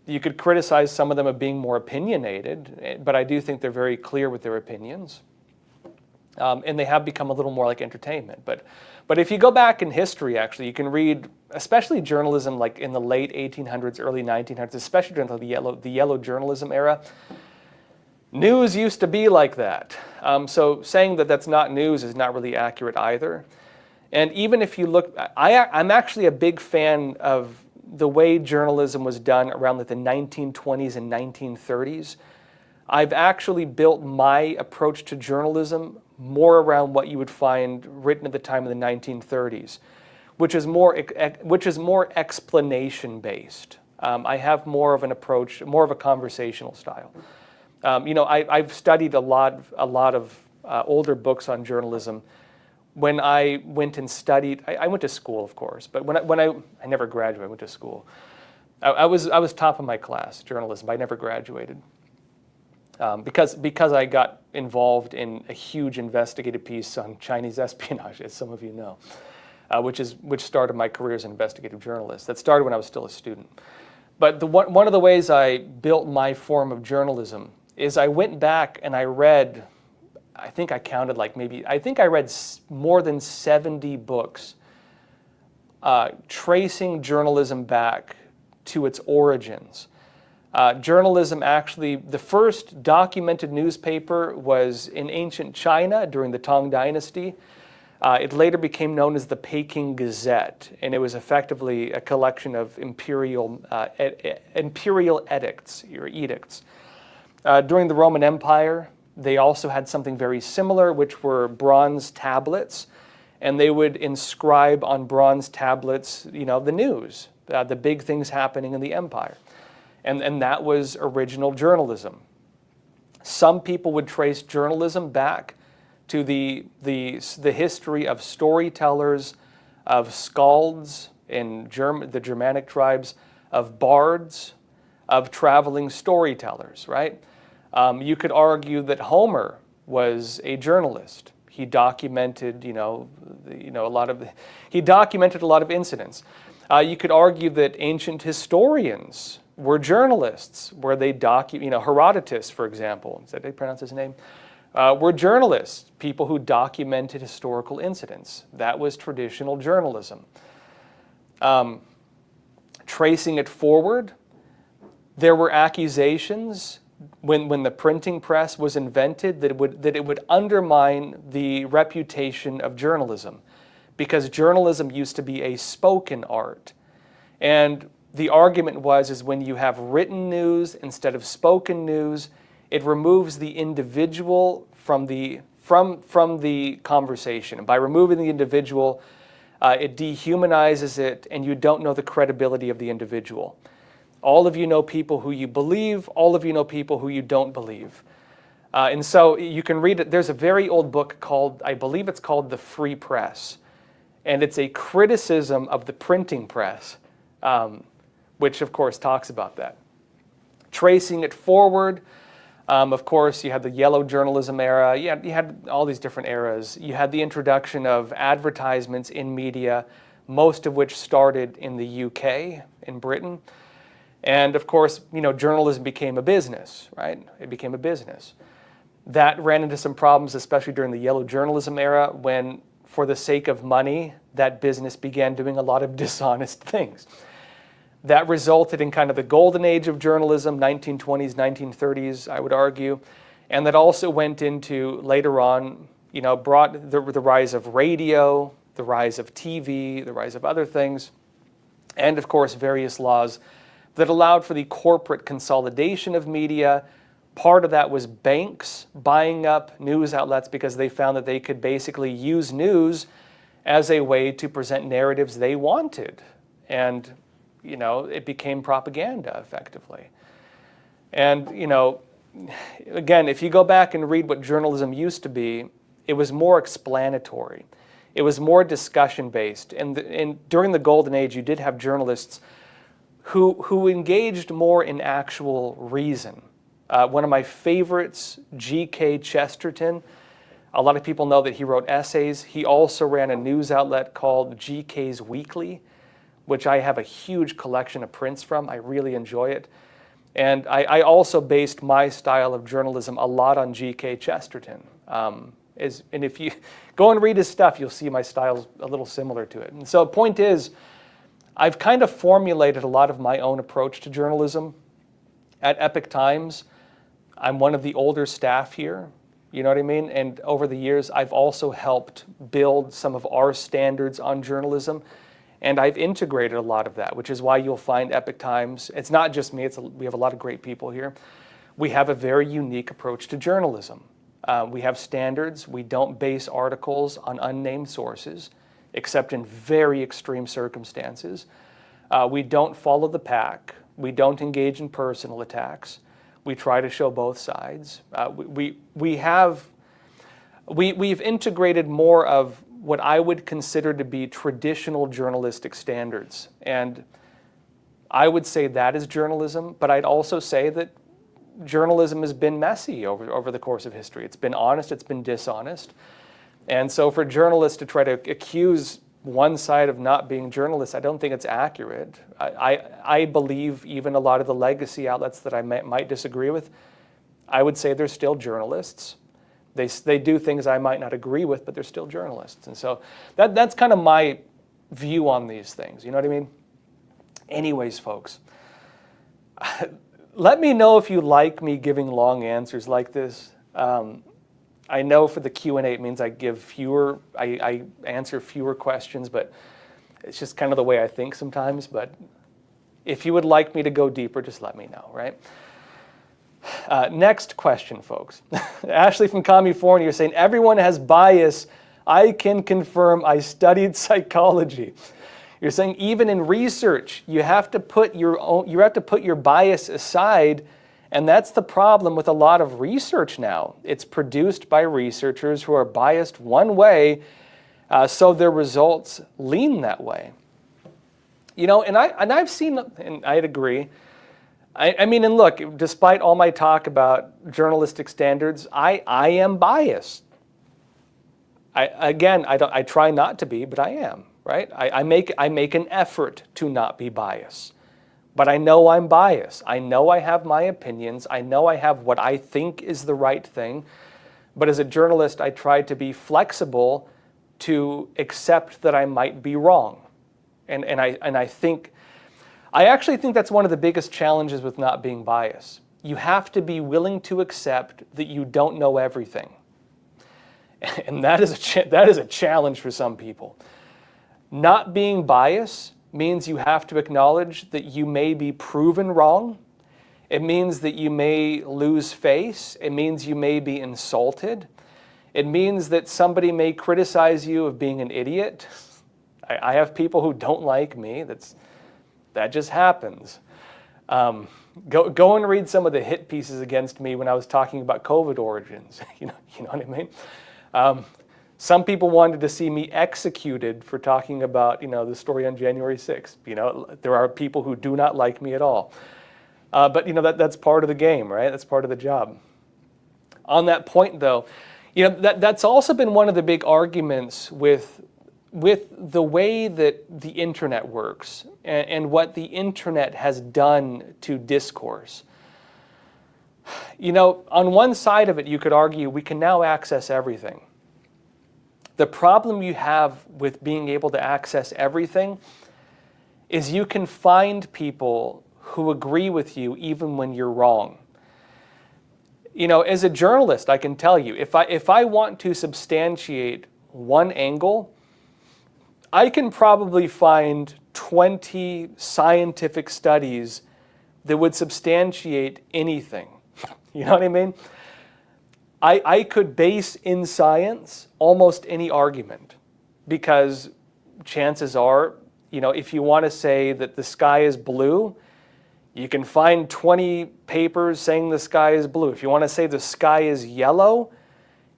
You could criticize some of them of being more opinionated, but I do think they're very clear with their opinions. And they have become a little more like entertainment. But if you go back in history, actually, you can read, especially journalism like in the late 1800s, early 1900s, especially during the yellow journalism era, news used to be like that. So saying that that's not news is not really accurate either. And even if you look, I'm actually a big fan of the way journalism was done around the 1920s and 1930s. I've actually built my approach to journalism more around what you would find written at the time of the 1930s, which is more explanation-based. I have more of an approach, more of a conversational style. I've studied a lot of older books on journalism. When I went and studied, I went to school, of course, but when I never graduated, I went to school. I was top of my class, journalism, but I never graduated. Because I got involved in a huge investigative piece on Chinese espionage, as some of you know, which started my career as an investigative journalist. That started when I was still a student. But one of the ways I built my form of journalism is I went back and I read, I think I counted I read more than 70 books tracing journalism back to its origins. Journalism actually, the first documented newspaper was in ancient China during the Tang Dynasty. It later became known as the Peking Gazette, and it was effectively a collection of imperial edicts, or edicts. During the Roman Empire, they also had something very similar, which were bronze tablets, and they would inscribe on bronze tablets, the news, the big things happening in the empire. And that was original journalism. Some people would trace journalism back to the history of storytellers, of skalds in the Germanic tribes, of bards, of traveling storytellers, right? You could argue that Homer was a journalist. He documented, he documented a lot of incidents. You could argue that ancient historians were journalists, where they Herodotus, for example, is that how you pronounce his name? Were journalists, people who documented historical incidents. That was traditional journalism. Tracing it forward, there were accusations when the printing press was invented that it would undermine the reputation of journalism, because journalism used to be a spoken art. And the argument is when you have written news instead of spoken news, it removes the individual from the conversation. And by removing the individual, it dehumanizes it, and you don't know the credibility of the individual. All of you know people who you believe, all of you know people who you don't believe. And so you can read it. There's a very old book called, I believe it's called The Free Press. And it's a criticism of the printing press, which of course talks about that. Tracing it forward, of course, you had the yellow journalism era. You had all these different eras. You had the introduction of advertisements in media, most of which started in the UK, in Britain. And of course, journalism became a business, right? It became a business. That ran into some problems, especially during the yellow journalism era, when, for the sake of money, that business began doing a lot of dishonest things. That resulted in kind of the golden age of journalism, 1920s, 1930s, I would argue. And that also went into, later on, brought the rise of radio, the rise of TV, the rise of other things, and of course various laws that allowed for the corporate consolidation of media. Part of that was banks buying up news outlets because they found that they could basically use news as a way to present narratives they wanted. And it became propaganda effectively. And, again, if you go back and read what journalism used to be, it was more explanatory. It was more discussion-based. And during the golden age, you did have journalists who engaged more in actual reason. One of my favorites, G.K. Chesterton, a lot of people know that he wrote essays. He also ran a news outlet called G.K.'s Weekly, which I have a huge collection of prints from. I really enjoy it. And I also based my style of journalism a lot on G.K. Chesterton. And if you go and read his stuff, you'll see my style's a little similar to it. And so the point is, I've kind of formulated a lot of my own approach to journalism. At Epoch Times, I'm one of the older staff here, you know what I mean? And over the years, I've also helped build some of our standards on journalism. And I've integrated a lot of that, which is why you'll find Epoch Times. It's not just me, we have a lot of great people here. We have a very unique approach to journalism. We have standards. We don't base articles on unnamed sources, except in very extreme circumstances. We don't follow the pack. We don't engage in personal attacks. We try to show both sides. We've integrated more of what I would consider to be traditional journalistic standards. And I would say that is journalism, but I'd also say that journalism has been messy over the course of history. It's been honest, it's been dishonest. And so for journalists to try to accuse one side of not being journalists, I don't think it's accurate. I believe even a lot of the legacy outlets that I might disagree with, I would say they're still journalists. They do things I might not agree with, but they're still journalists. And so that's kind of my view on these things. You know what I mean? Anyways, folks, let me know if you like me giving long answers like this. I know for the Q&A it means I answer fewer questions, but it's just kind of the way I think sometimes. But if you would like me to go deeper, just let me know, right? Next question, folks. Ashley from California, you're saying, everyone has bias. I can confirm I studied psychology. You're saying even in research, you have to put your bias aside, and that's the problem with a lot of research now. It's produced by researchers who are biased one way, so their results lean that way. And I've seen, and I'd agree. I mean, and look, despite all my talk about journalistic standards, I am biased. I try not to be, but I am, right? I make an effort to not be biased. But I know I'm biased. I know I have my opinions. I know I have what I think is the right thing. But as a journalist, I try to be flexible to accept that I might be wrong. And I actually think that's one of the biggest challenges with not being biased. You have to be willing to accept that you don't know everything. And that is a challenge for some people. Not being biased means you have to acknowledge that you may be proven wrong. It means that you may lose face. It means you may be insulted. It means that somebody may criticize you of being an idiot. I have people who don't like me. That just happens. Go and read some of the hit pieces against me when I was talking about COVID origins. You know what I mean? Some people wanted to see me executed for talking about, the story on January 6th. There are people who do not like me at all. But that's part of the game, right? That's part of the job. On that point, though, that's also been one of the big arguments with the way that the internet works and what the internet has done to discourse. On one side of it, you could argue we can now access everything. The problem you have with being able to access everything is you can find people who agree with you even when you're wrong. As a journalist, I can tell you, if I want to substantiate one angle, I can probably find 20 scientific studies that would substantiate anything. You know what I mean? I could base in science almost any argument, because chances are, if you want to say that the sky is blue, you can find 20 papers saying the sky is blue. If you want to say the sky is yellow,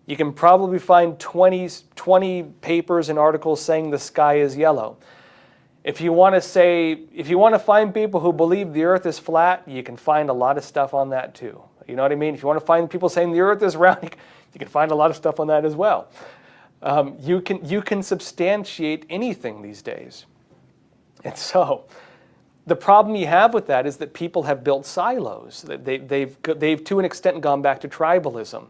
you can probably find 20 papers and articles saying the sky is yellow. If you want to find people who believe the earth is flat, you can find a lot of stuff on that too. You know what I mean? If you want to find people saying the earth is round, you can find a lot of stuff on that as well. You can substantiate anything these days. And so the problem you have with that is that people have built silos. They've to an extent gone back to tribalism.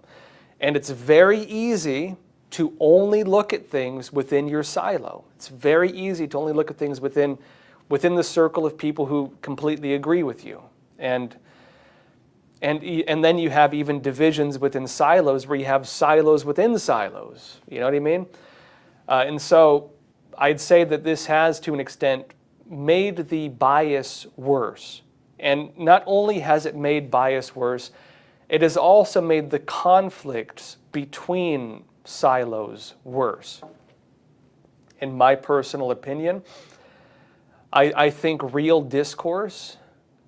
And it's very easy to only look at things within your silo. It's very easy to only look at things within the circle of people who completely agree with you. And then you have even divisions within silos where you have silos within silos. You know what I mean? And so I'd say that this has, to an extent, made the bias worse. And not only has it made bias worse, it has also made the conflicts between silos worse. In my personal opinion, I think real discourse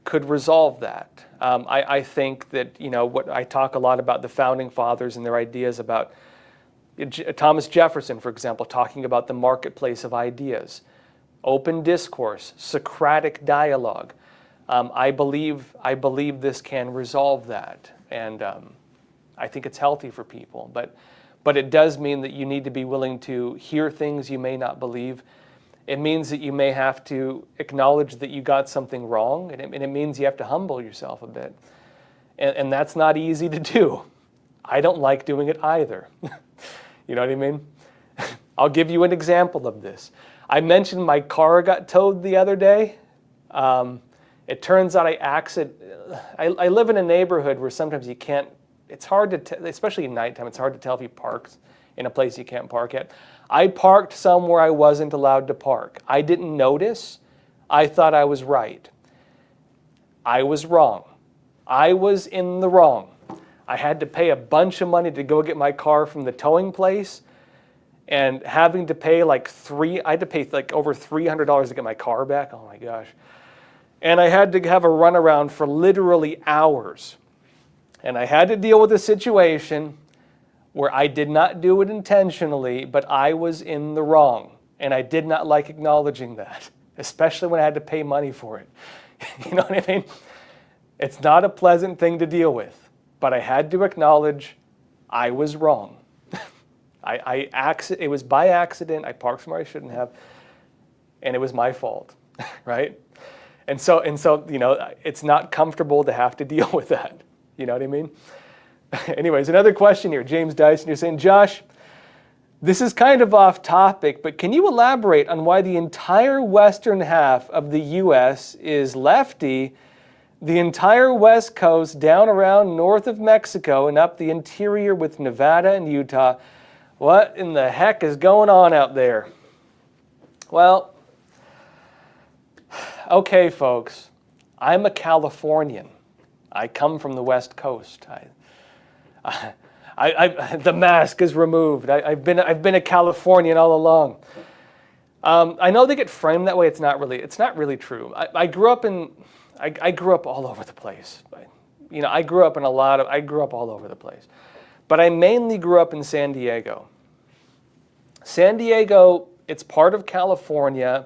could resolve that. I think that, what I talk a lot about the founding fathers and their ideas about Thomas Jefferson, for example, talking about the marketplace of ideas, open discourse, Socratic dialogue. I believe this can resolve that, and I think it's healthy for people. But it does mean that you need to be willing to hear things you may not believe. It means that you may have to acknowledge that you got something wrong, and it means you have to humble yourself a bit. And that's not easy to do. I don't like doing it either. You know what I mean? I'll give you an example of this. I mentioned my car got towed the other day. It turns out I live in a neighborhood where sometimes you can't, it's hard to tell, especially at nighttime, it's hard to tell if you parked in a place you can't park at. I parked somewhere I wasn't allowed to park. I didn't notice. I thought I was right. I was wrong. I was in the wrong. I had to pay a bunch of money to go get my car from the towing place, and having to pay I had to pay over $300 to get my car back. Oh my gosh. And I had to have a runaround for literally hours. And I had to deal with a situation where I did not do it intentionally, but I was in the wrong. And I did not like acknowledging that, especially when I had to pay money for it. You know what I mean? It's not a pleasant thing to deal with, but I had to acknowledge I was wrong. It was by accident. I parked somewhere I shouldn't have, and it was my fault, right? And so, it's not comfortable to have to deal with that. You know what I mean? Anyways, another question here. James Dyson, you're saying, Josh, this is kind of off topic, but can you elaborate on why the entire western half of the U.S. is lefty, the entire west coast down around north of Mexico and up the interior with Nevada and Utah? What in the heck is going on out there? Well, okay, folks, I'm a Californian. I come from the West Coast. The mask is removed. I've been a Californian all along. I know they get framed that way. It's not really true. I grew up in I grew up all over the place. I grew up all over the place. But I mainly grew up in San Diego. San Diego, it's part of California.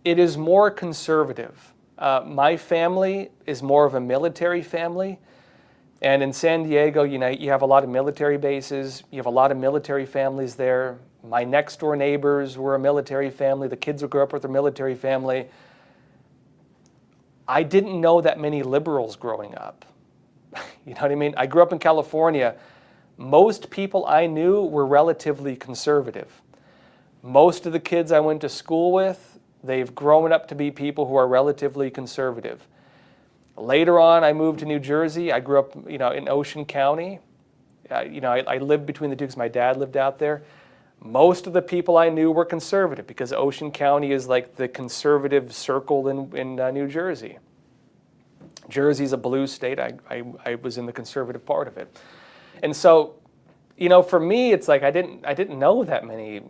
It is more conservative. My family is more of a military family. And in San Diego, you have a lot of military bases. You have a lot of military families there. My next door neighbors were a military family. The kids who grew up with a military family. I didn't know that many liberals growing up. You know what I mean? I grew up in California. Most people I knew were relatively conservative. Most of the kids I went to school with, they've grown up to be people who are relatively conservative. Later on, I moved to New Jersey. I grew up, in Ocean County. I lived between the two because my dad lived out there. Most of the people I knew were conservative because Ocean County is like the conservative circle in New Jersey. Jersey's a blue state. I was in the conservative part of it. And so, for me, it's like I didn't know that many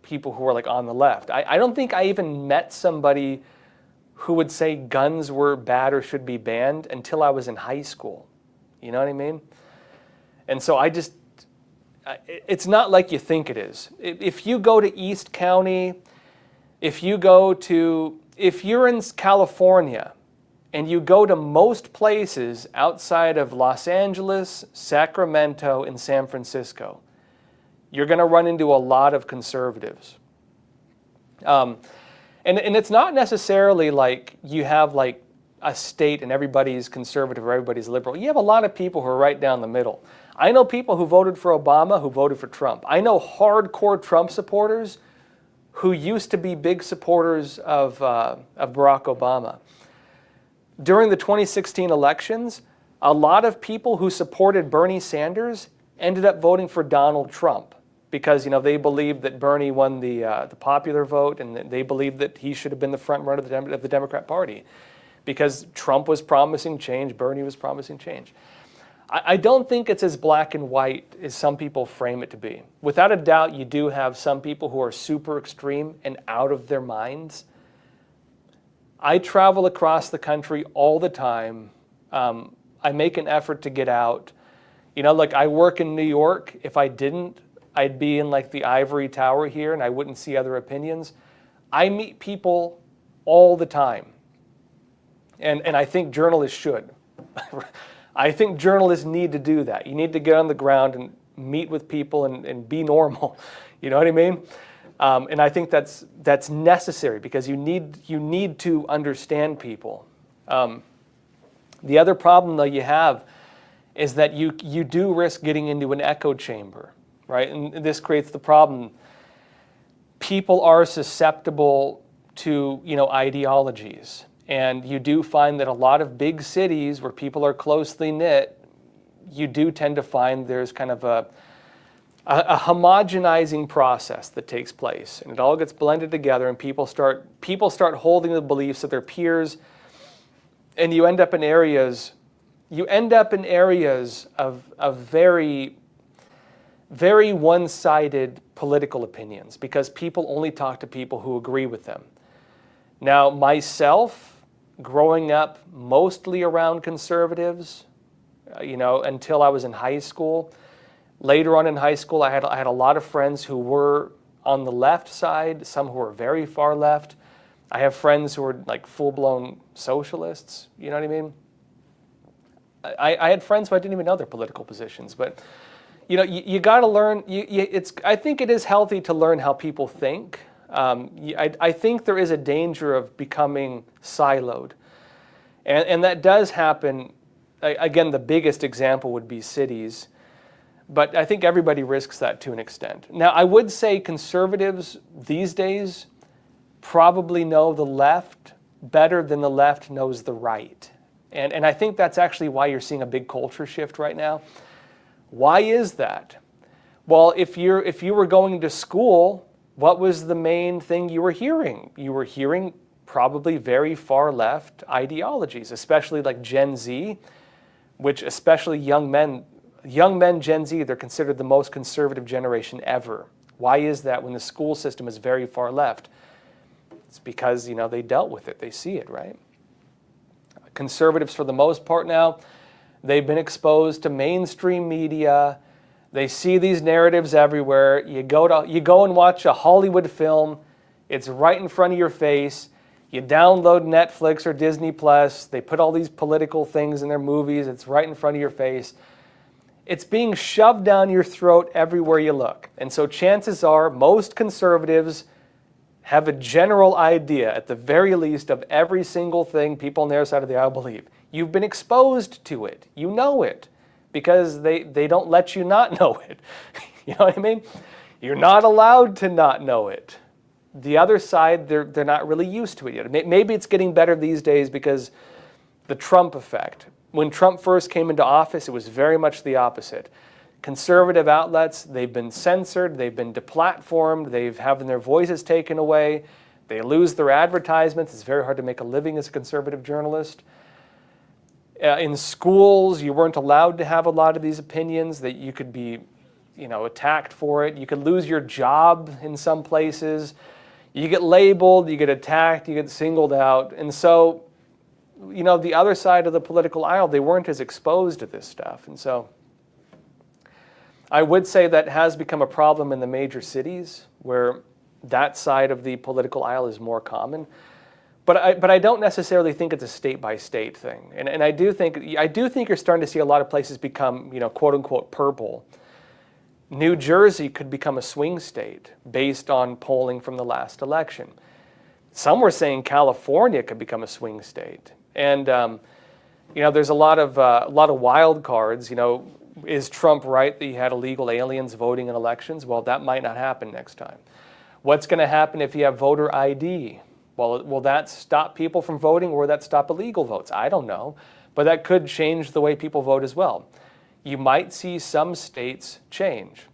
people who were like on the left. I don't think I even met somebody who would say guns were bad or should be banned until I was in high school. You know what I mean? And so it's not like you think it is. If you go to East County, if you're in California and you go to most places outside of Los Angeles, Sacramento, and San Francisco, you're going to run into a lot of conservatives. And it's not necessarily like you have like a state and everybody's conservative or everybody's liberal. You have a lot of people who are right down the middle. I know people who voted for Obama who voted for Trump. I know hardcore Trump supporters who used to be big supporters of Barack Obama. During the 2016 elections, a lot of people who supported Bernie Sanders ended up voting for Donald Trump because they believed that Bernie won the popular vote and they believed that he should have been the front runner of the Democrat Party because Trump was promising change, Bernie was promising change. I don't think it's as black and white as some people frame it to be. Without a doubt, you do have some people who are super extreme and out of their minds. I travel across the country all the time. I make an effort to get out. Like I work in New York. If I didn't, I'd be in like the ivory tower here and I wouldn't see other opinions. I meet people all the time. And I think journalists should. I think journalists need to do that. You need to get on the ground and meet with people and be normal. You know what I mean? And I think that's necessary because you need to understand people. The other problem though you have is that you do risk getting into an echo chamber, right? And this creates the problem. People are susceptible to ideologies. And you do find that a lot of big cities where people are closely knit, you do tend to find there's kind of a homogenizing process that takes place. And it all gets blended together and people start holding the beliefs of their peers. And you end up in areas of very, very one-sided political opinions because people only talk to people who agree with them. Now, myself, growing up mostly around conservatives, until I was in high school. Later on in high school, I had a lot of friends who were on the left side, some who were very far left. I have friends who were like full-blown socialists, you know what I mean? I had friends who I didn't even know their political positions, but you got to learn. I think it is healthy to learn how people think. I think there is a danger of becoming siloed. And that does happen. Again, the biggest example would be cities. But I think everybody risks that to an extent. Now, I would say conservatives these days probably know the left better than the left knows the right. And I think that's actually why you're seeing a big culture shift right now. Why is that? Well, if you were going to school, what was the main thing you were hearing? You were hearing probably very far left ideologies, especially like Gen Z, which especially young men Gen Z, they're considered the most conservative generation ever. Why is that when the school system is very far left? It's because, they dealt with it. They see it, right? Conservatives, for the most part now, they've been exposed to mainstream media. They see these narratives everywhere. You go and watch a Hollywood film. It's right in front of your face. You download Netflix or Disney Plus. They put all these political things in their movies. It's right in front of your face. It's being shoved down your throat everywhere you look. And so chances are most conservatives have a general idea, at the very least, of every single thing people on their side of the aisle believe. You've been exposed to it. You know it. Because they don't let you not know it. You know what I mean? You're not allowed to not know it. The other side, they're not really used to it yet. Maybe it's getting better these days because the Trump effect. When Trump first came into office, it was very much the opposite. Conservative outlets, they've been censored, they've been deplatformed, they've having their voices taken away, they lose their advertisements. It's very hard to make a living as a conservative journalist. In schools, you weren't allowed to have a lot of these opinions, that you could be, attacked for it. You could lose your job in some places. You get labeled, you get attacked, you get singled out. And so, the other side of the political aisle, they weren't as exposed to this stuff. And so I would say that has become a problem in the major cities where that side of the political aisle is more common. But I don't necessarily think it's a state-by-state thing. And I do think you're starting to see a lot of places become, quote-unquote, purple. New Jersey could become a swing state based on polling from the last election. Some were saying California could become a swing state. And, there's a lot of wild cards. Is Trump right that he had illegal aliens voting in elections? Well, that might not happen next time. What's going to happen if you have voter ID? Well, will that stop people from voting, or will that stop illegal votes? I don't know. But that could change the way people vote as well. You might see some states change.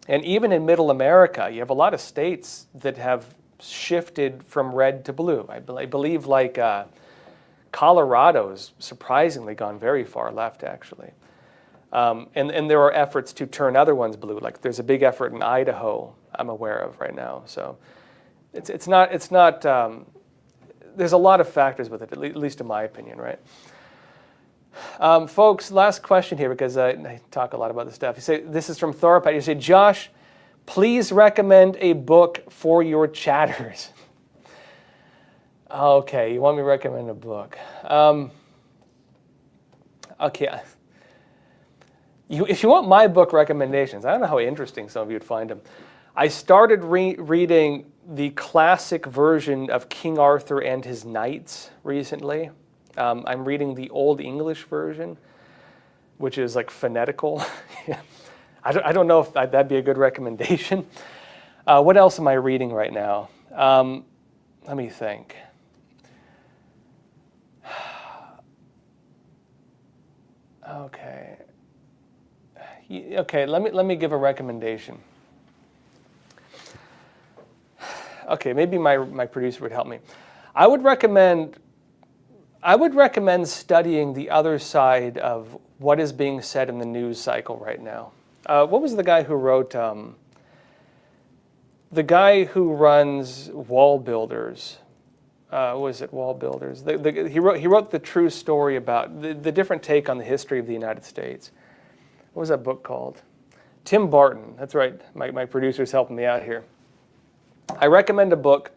And even in middle America, you have a lot of states that have shifted from red to blue. I believe like Colorado's surprisingly gone very far left, actually. And there are efforts to turn other ones blue. Like there's a big effort in Idaho I'm aware of right now. So it's not there's a lot of factors with it, at least in my opinion, right? Folks, last question here, because I talk a lot about this stuff. You say, this is from Thorpe. You say, Josh, please recommend a book for your chatters. Okay, you want me to recommend a book? Okay. If you want my book recommendations, I don't know how interesting some of you would find them. I started reading the classic version of King Arthur and his Knights recently. I'm reading the Old English version, which is like phonetical. I don't know if that'd be a good recommendation. What else am I reading right now? Let me think. Okay. Okay, let me give a recommendation. Okay, maybe my producer would help me. I would recommend studying the other side of what is being said in the news cycle right now. What was the guy who wrote, the guy who runs Wall Builders? Was it Wall Builders? He wrote the true story about the different take on the history of the United States. What was that book called? Tim Barton. That's right. My producer's helping me out here. I recommend a book.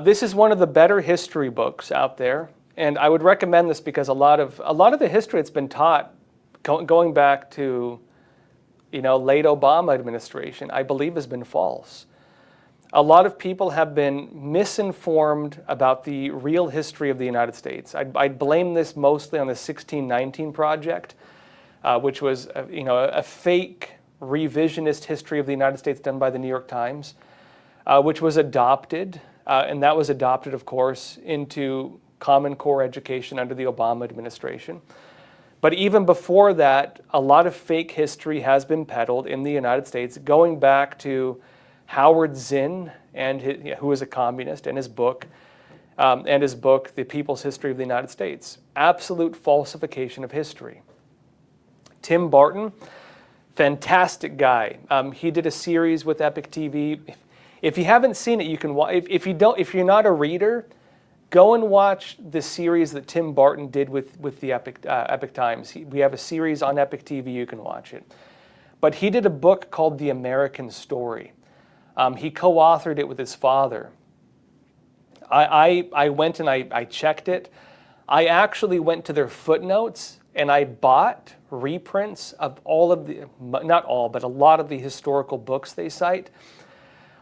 This is one of the better history books out there, and I would recommend this because a lot of the history that's been taught, going back to, late Obama administration, I believe has been false. A lot of people have been misinformed about the real history of the United States. I'd blame this mostly on the 1619 Project, which was a fake revisionist history of the United States done by the New York Times, which was adopted, and that was adopted, of course, into Common Core education under the Obama administration. But even before that, a lot of fake history has been peddled in the United States, going back to Howard Zinn, who was a communist, and his book, The People's History of the United States. Absolute falsification of history. Tim Barton, fantastic guy. He did a series with Epoch TV. If you haven't seen it, you can watch. If you're not a reader, Go and watch the series that Tim Barton did with the Epoch Times. We have a series on Epoch TV, you can watch it. But he did a book called The American Story. He co-authored it with his father. I went and I checked it. I actually went to their footnotes and I bought reprints of all of the, not all, but a lot of the historical books they cite.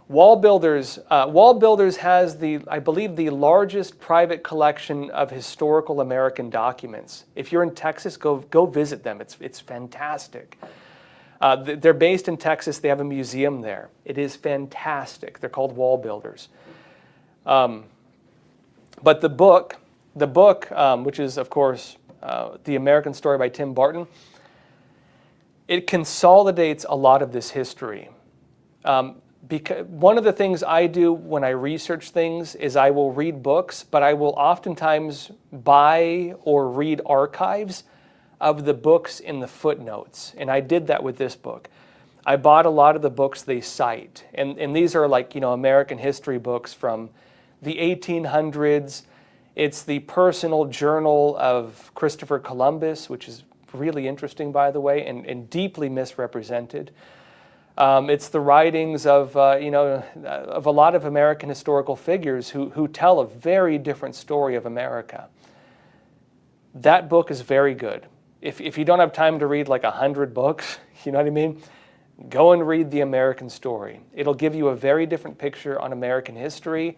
Wall Builders has I believe, the largest private collection of historical American documents. If you're in Texas, go visit them. It's fantastic. They're based in Texas. They have a museum there. It is fantastic. They're called Wall Builders. But the book, which is, of course, The American Story by Tim Barton, it consolidates a lot of this history. Because one of the things I do when I research things is I will read books, but I will oftentimes buy or read archives of the books in the footnotes. And I did that with this book. I bought a lot of the books they cite. And these are like, American history books from the 1800s. It's the personal journal of Christopher Columbus, which is really interesting, by the way, and deeply misrepresented. It's the writings of, of a lot of American historical figures who tell a very different story of America. That book is very good. If you don't have time to read like 100 books, you know what I mean? Go and read The American Story. It'll give you a very different picture on American history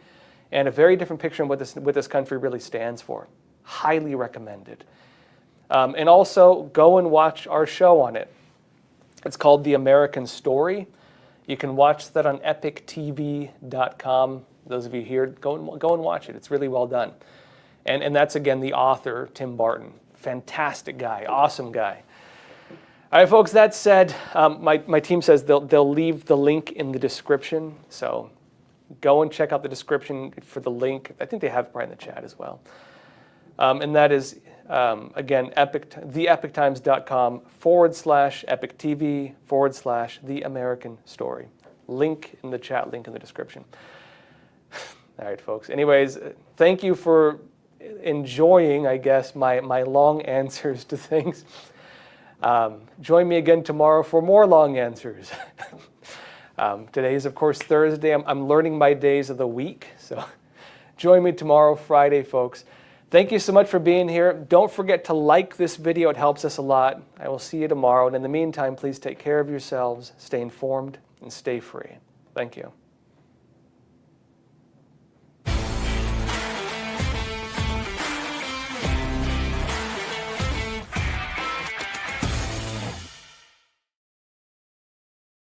and a very different picture on what this country really stands for. Highly recommended. And also, go and watch our show on it. It's called The American Story. You can watch that on epochtv.com. Those of you here, go and watch it. It's really well done. And that's, again, the author, Tim Barton. Fantastic guy, awesome guy. All right, folks, that said, my team says they'll leave the link in the description. So go and check out the description for the link. I think they have it right in the chat as well. And that is, again, theepochtime.com/EpochTV/The American Story. Link in the chat, link in the description. All right, folks. Anyways, thank you for enjoying, I guess, my long answers to things. Join me again tomorrow for more long answers. Today is, of course, Thursday. I'm learning my days of the week. So join me tomorrow, Friday, folks. Thank you so much for being here. Don't forget to like this video. It helps us a lot. I will see you tomorrow. And in the meantime, please take care of yourselves, stay informed, and stay free. Thank you.